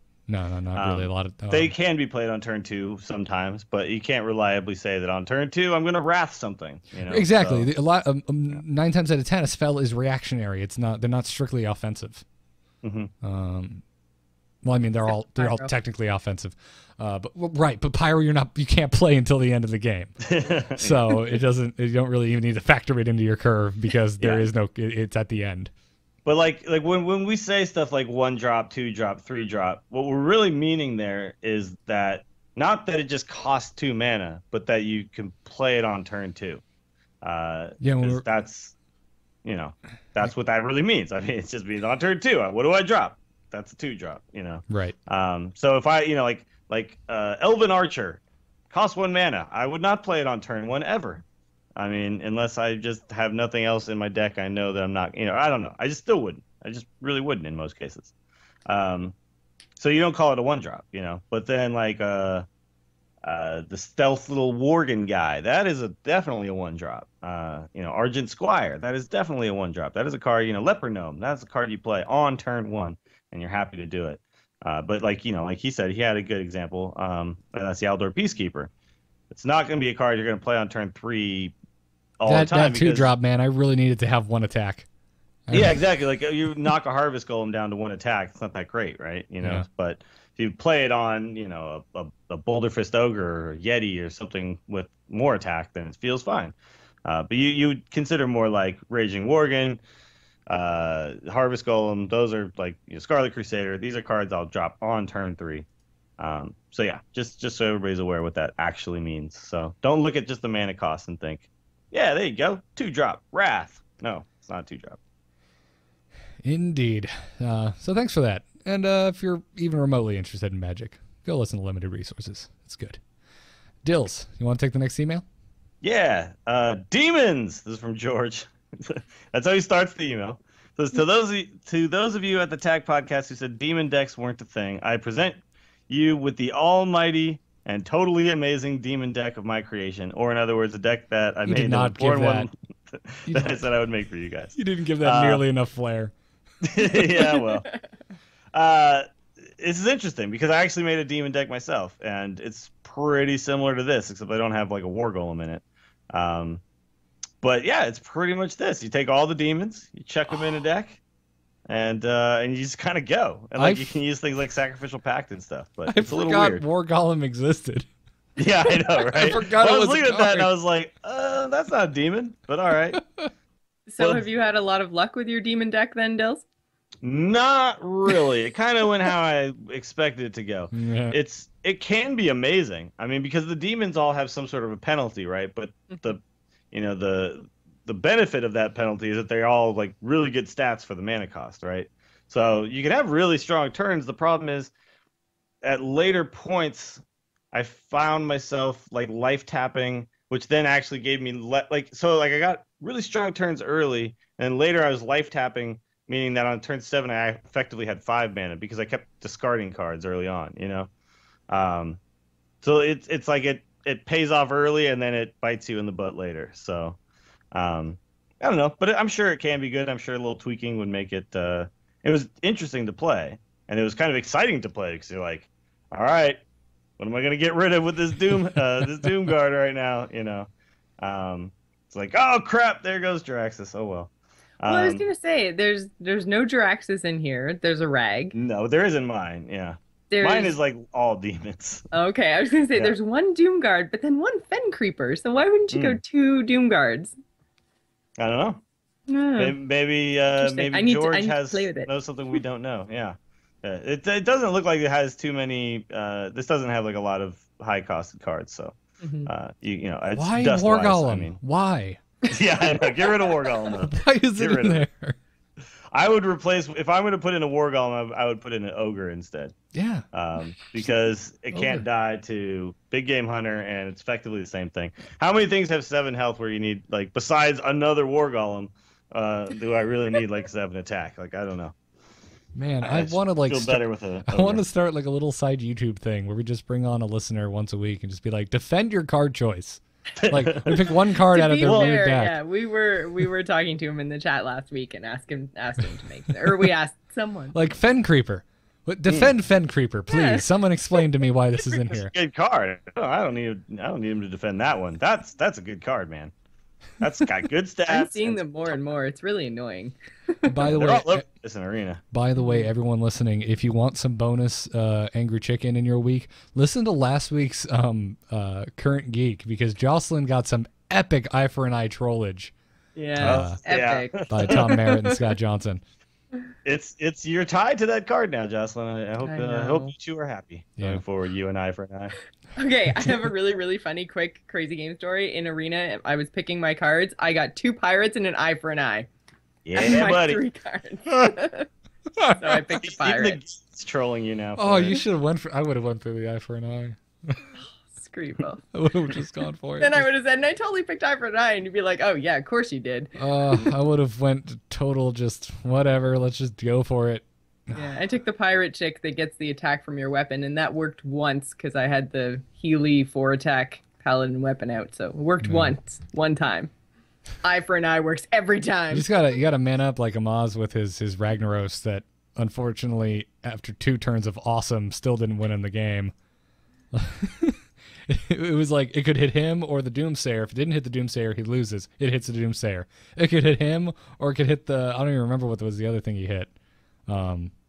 really. A lot of they can be played on turn 2 sometimes, but you can't reliably say that on turn 2 I'm going to wrath something. Exactly. So, 9 times out of 10, a spell is reactionary. It's not. They're not strictly offensive. Well, I mean, they're all technically offensive, but Pyro, you can't play until the end of the game, so you don't really even need to factor it into your curve because there is no. It's at the end. But like when we say stuff like 1-drop, 2-drop, 3-drop, what we're really meaning there is that not that it just costs 2 mana, but that you can play it on turn 2. That's what that really means. I mean, it's just means on turn 2. What do I drop? That's a 2-drop. Right. So if I Elven Archer costs 1 mana, I would not play it on turn 1 ever. I mean, unless I just have nothing else in my deck, I know that I'm not, I don't know. I just still wouldn't. I just really wouldn't in most cases. So you don't call it a 1-drop, But then the stealth little Worgen guy, that is definitely a 1-drop. Argent Squire, that is definitely a 1-drop. That is a card, Leper Gnome, that's a card you play on turn 1, and you're happy to do it. But like he said, he had a good example, and that's the Aldor Peacekeeper. It's not going to be a card you're going to play on turn 3 all the time. That 2-drop, man, I really needed to have 1 attack. Yeah, exactly. Like you knock a Harvest Golem down to 1 attack, it's not that great, right? Yeah. But if you play it on, a Boulder Fist Ogre or Yeti or something with more attack, then it feels fine. But you consider more like Raging Worgen, Harvest Golem. Those are like Scarlet Crusader. These are cards I'll drop on turn 3. So yeah, just so everybody's aware what that actually means. So don't look at just the mana cost and think, yeah, there you go, 2-drop Wrath. No, it's not a 2-drop. Indeed. So thanks for that. And if you're even remotely interested in Magic, go listen to Limited Resources. It's good. Dills, you want to take the next email? Yeah. Demons. This is from George. That's how he starts the email. So to those of you at the TAC podcast who said demon decks weren't a thing, I present you with the almighty and totally amazing demon deck of my creation, or in other words, a deck that I made not give that. that I said I would make for you guys. You didn't give that nearly enough flair. Yeah, well, this is interesting because I actually made a demon deck myself, and it's pretty similar to this, except I don't have like a war golem in it. But yeah, it's pretty much this. You take all the demons, you chuck them in a deck, and you just kind of go. And like you can use things like Sacrificial Pact and stuff, but it's a little weird. War Golem existed. Yeah, I know, right? I forgot I was looking at that and I was like, that's not a demon, but all right. So have you had a lot of luck with your demon deck then, Dills? Not really. It kind of went how I expected it to go. Yeah. It can be amazing. I mean, because the demons all have some sort of a penalty, right? But the benefit of that penalty is that they all like really good stats for the mana cost, right? So you can have really strong turns. The problem is at later points, I found myself like life tapping, which then actually gave me I got really strong turns early, and later I was life tapping, meaning that on turn 7 I effectively had 5 mana because I kept discarding cards early on, you know. So it's like it pays off early and then it bites you in the butt later. So I don't know, but I'm sure it can be good. I'm sure a little tweaking would make it. It was interesting to play, and it was kind of exciting to play because you're like, all right, what am I gonna get rid of with this Doom Guard right now? You know, it's like, oh crap, there goes Jaraxxus. Oh well. Well, I was gonna say there's no Jaraxxus in here. There's a rag. No, there isn't mine. Yeah. Mine is like all demons. Okay, I was gonna say there's one Doom Guard, but then one Fen Creeper. So why wouldn't you go 2 Doom Guards? I don't know. Maybe George knows something we don't know. Yeah. It doesn't look like it has too many. This doesn't have like a lot of high costed cards. So you know, it's why dust War wise, Golem? I mean. Why? Yeah, I know. Get rid of War Golem. Why is it in there? I would replace, if I'm going to put in a War Golem, I would put in an Ogre instead. Yeah. Because it can't die to Big Game Hunter, and it's effectively the same thing. How many things have 7 health where you need, like, besides another War Golem, do I really need, like, 7 attack? Like, I don't know. Man, I want to, like, I want to start, like, a little side YouTube thing where we just bring on a listener once a week and just be like, defend your card choice. Like, we pick one card out of their weird deck. Yeah, we were talking to him in the chat last week and asked him to make it. Or we asked someone. Like Fen Creeper. Defend Fen Creeper, please. Yeah. Someone explain to me why this is in here. Good card. I don't need him to defend that one. That's a good card, man. That's got good stats. I'm seeing them more and more. It's really annoying. By the way, it's an arena. By the way, everyone listening, if you want some bonus Angry Chicken in your week, listen to last week's Current Geek, because Jocelyn got some epic eye for an eye trollage. Yeah, epic. By Tom Merritt and Scott Johnson. It's you're tied to that card now, Jocelyn. I hope you two are happy going forward. You and I for an eye. Okay, I have a really, really funny, quick, crazy game story. In Arena, I was picking my cards. I got 2 pirates and an eye for an eye. Yeah, buddy. 3 cards. So I picked the pirate. It's trolling you now. Oh, you should have went for. I would have went for the eye for an eye. Screw you both. I would have just gone for it. Then I would have said, and I totally picked eye for an eye, and you'd be like, oh yeah, of course you did. I would have went total just whatever. Let's just go for it. Yeah, I took the pirate chick that gets the attack from your weapon, and that worked once because I had the Healy 4 attack paladin weapon out, so it worked once, one time. Eye for an eye works every time. You gotta man up like Amaz with his Ragnaros that unfortunately after 2 turns of awesome still didn't win in the game. It was like it could hit him or the Doomsayer. If it didn't hit the Doomsayer, he loses. It hits the Doomsayer. It could hit him or it could hit I don't even remember what was the other thing he hit.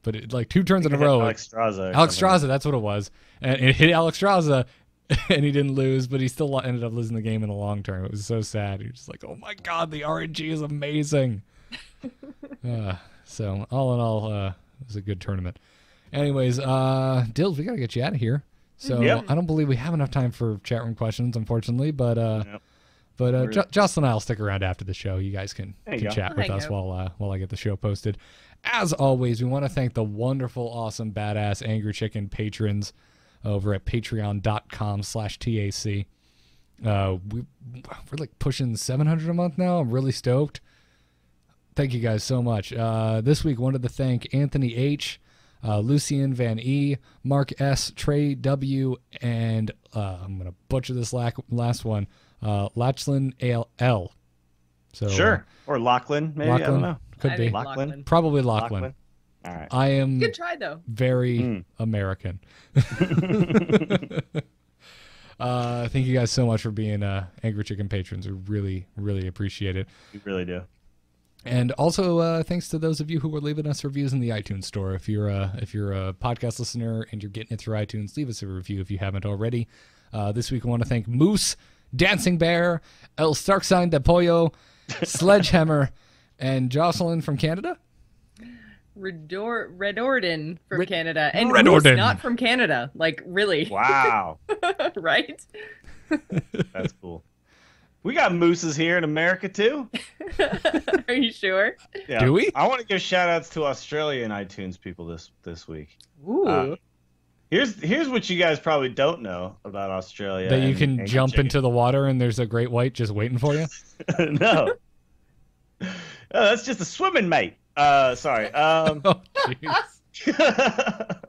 But it, like 2 turns in a row. Alexstrasza, that's what it was. And it hit Alexstrasza, and he didn't lose, but he still ended up losing the game in the long term. It was so sad. He was just like, oh my god, the RNG is amazing. So all in all, it was a good tournament. Anyways, Dills, we gotta get you out of here. So I don't believe we have enough time for chat room questions, unfortunately. But Jocelyn and I will stick around after the show. You guys can chat with us while I get the show posted. As always, we want to thank the wonderful, awesome, badass Angry Chicken patrons over at patreon.com/TAC. We're like pushing 700 a month now. I'm really stoked. Thank you guys so much. This week, wanted to thank Anthony H., Lucian Van E., Mark S., Trey W., and I'm going to butcher this last one, Lachlan L. So, sure. Or Lachlan, maybe. Lachlan, I don't know. Could be. Lachlan. Probably Lachlan. All right. I am Good try, though. very American. Thank you guys so much for being Angry Chicken patrons. We really, really appreciate it. We really do. And also, thanks to those of you who are leaving us reviews in the iTunes store. If you're a podcast listener and you're getting it through iTunes, leave us a review if you haven't already. This week, I want to thank Moose, Dancing Bear, El Starksign de Pollo, Sledgehammer, and Jocelyn from Canada. Redorden from Canada. And Redorden. Moose not from Canada. Like, really. Wow. Right? That's cool. We got mooses here in America, too. Are you sure? Yeah. Do we? I want to give shout-outs to Australian iTunes people this week. Ooh. Here's what you guys probably don't know about Australia. That you and can Angry jump Chicken. into the water and there's a great white just waiting for you. No. Oh, that's just a swimming mate. Sorry. Oh, jeez.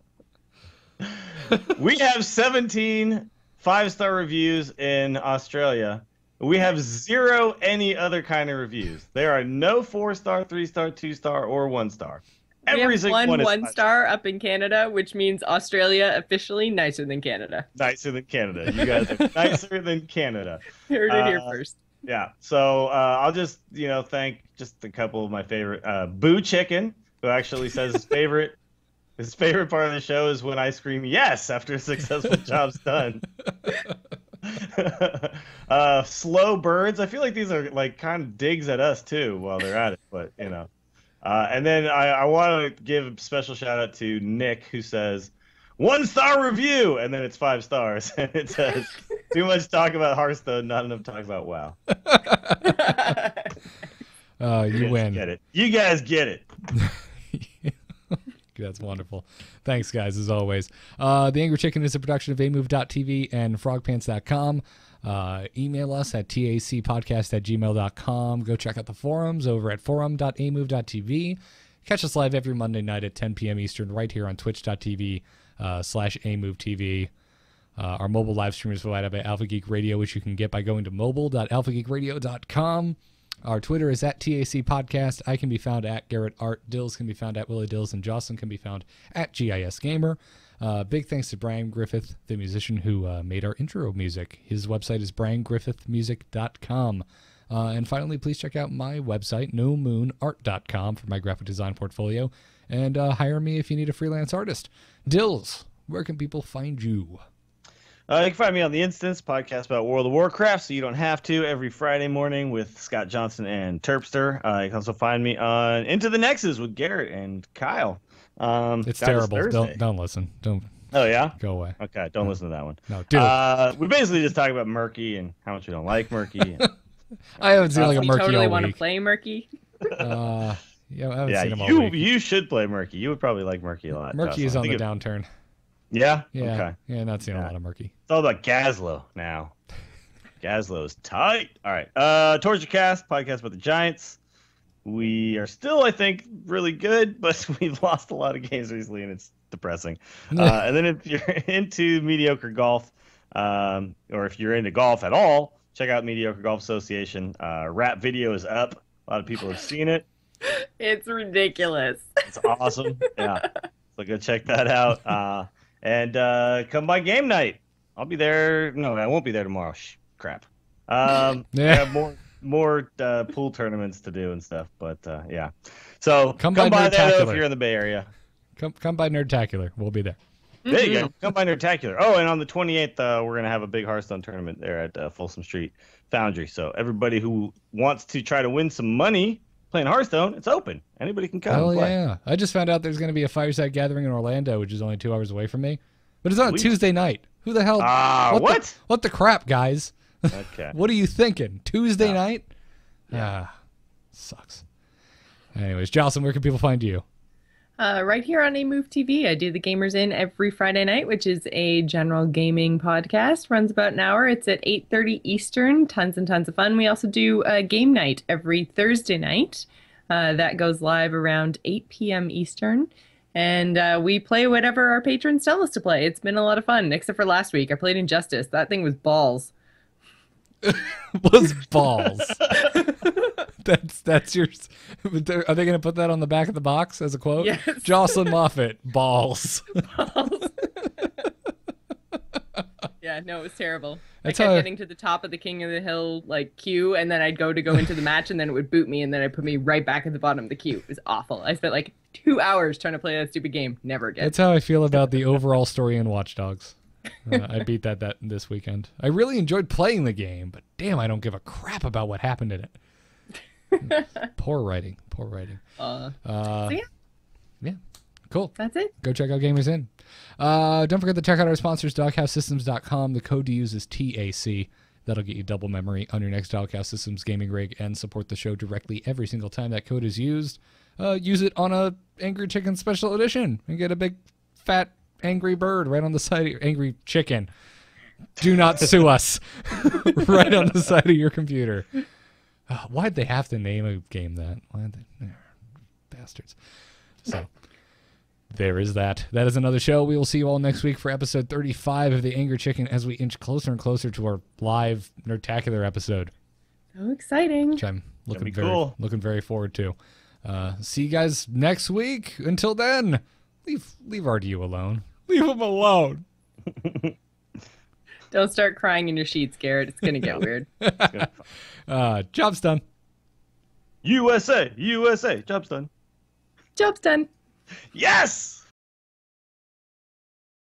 We have 17 5-star reviews in Australia. We have 0 any other kind of reviews. There are no 4-star, 3-star, 2-star, or 1-star. We Every have single one is 1-star up in Canada, which means Australia officially nicer than Canada. nicer than Canada. You guys are nicer than Canada. Heard it here first. Yeah. So I'll just thank just a couple of my favorite. Boo Chicken, who actually says his favorite part of the show is when I scream yes after a successful job's done. Slow Birds. I feel like these are like kind of digs at us too while they're at it, but and then I want to give a special shout out to Nick, who says 1-star review, and then it's 5 stars, and it says too much talk about Hearthstone, not enough talk about WoW. You win. Get it. You guys get it. That's wonderful. Thanks, guys, as always. The Angry Chicken is a production of amove.tv and frogpants.com. Email us at tacpodcast@gmail.com. Go check out the forums over at forum.amove.tv. Catch us live every Monday night at 10 p.m. Eastern right here on twitch.tv/amovetv. Our mobile live stream is provided by Alpha Geek Radio, which you can get by going to mobile.alphageekradio.com. Our Twitter is at TAC Podcast. I can be found at Garrett Art. Dills can be found at Willie Dills, and Jocelyn can be found at GIS Gamer. Big thanks to Brian Griffith, the musician who made our intro music. His website is briangriffithmusic.com. And finally, please check out my website, nomoonart.com, for my graphic design portfolio. And hire me if you need a freelance artist. Dills, where can people find you? You can find me on The Instance, podcast about World of Warcraft, so you don't have to, every Friday morning with Scott Johnson and Terpster. You can also find me on Into the Nexus with Garrett and Kyle. It's terrible. Don't listen. Don't. Oh, yeah? Go away. Okay, don't listen to that one. No, do it. We basically just talk about Murky and how much we don't like Murky. I haven't seen like a You Murky totally all want to week. play Murky? I haven't seen him all week. You should play Murky. You would probably like Murky a lot. Murky is on the downturn. Yeah? Yeah. Okay. Yeah, not seeing a lot of Murky. It's all about Gazlo now. Gazlo is tight. All right. Torture Cast, podcast about the Giants. We are still, I think, really good, but we've lost a lot of games recently, and it's depressing. And then if you're into mediocre golf, or if you're into golf at all, check out Mediocre Golf Association. Rap video is up. A lot of people have seen it. It's ridiculous. It's awesome. Yeah. So go check that out. And come by game night. I'll be there. No, I won't be there tomorrow. Crap. I have more pool tournaments to do and stuff. But yeah. So come by there though, if you're in the Bay Area. Come by Nerdtacular. We'll be there. There you go. Come by Nerdtacular. Oh, and on the 28th, we're going to have a big Hearthstone tournament there at Folsom Street Foundry. So everybody who wants to try to win some money playing Hearthstone, it's open. Anybody can come. Oh, yeah. I just found out there's going to be a fireside gathering in Orlando, which is only 2 hours away from me. But it's on a Tuesday night. Who the hell? What? What the crap, guys? Okay. What are you thinking? Tuesday night? Yeah. Sucks. Anyways, Jocelyn, where can people find you? Right here on Amove TV. I do the Gamers In every Friday night, which is a general gaming podcast. Runs about an hour. It's at 8:30 Eastern. Tons and tons of fun. We also do a game night every Thursday night. That goes live around 8 p.m. Eastern. And we play whatever our patrons tell us to play. It's been a lot of fun, except for last week. I played Injustice. That thing was balls. Was balls. That's your. Are they going to put that on the back of the box as a quote? Yes. Jocelyn Moffat, balls. Balls. Yeah, no, it was terrible. That's I kept how getting to the top of the King of the Hill like queue, and then I'd go into the match, and then it would boot me, and then it put me right back at the bottom of the queue. It was awful. I spent like 2 hours trying to play that stupid game. Never again. That's how I feel about the overall story in Watch Dogs. I beat that this weekend. I really enjoyed playing the game, but damn, I don't give a crap about what happened in it. Poor writing. So Yeah, cool. that's it. Go check out Gamers In. Don't forget to check out our sponsors, DogHouseSystems.com. The code to use is TAC. That'll get you double memory on your next Doghouse Systems gaming rig and support the show directly every single time that code is used. Use it on a Angry Chicken Special Edition and get a big, fat, angry bird right on the side of your angry chicken. Do not sue us. Right on the side of your computer. Why'd they have to name a game that? Why'd they? Bastards. So... there is that. That is another show. We will see you all next week for episode 35 of The Angry Chicken as we inch closer and closer to our live Nerdtacular episode. So exciting. Which I'm looking very forward to. See you guys next week. Until then, leave RDU alone. Leave him alone. Don't start crying in your sheets, Garrett. It's going to get weird. Job's done. USA. Job's done. Job's done. Yes!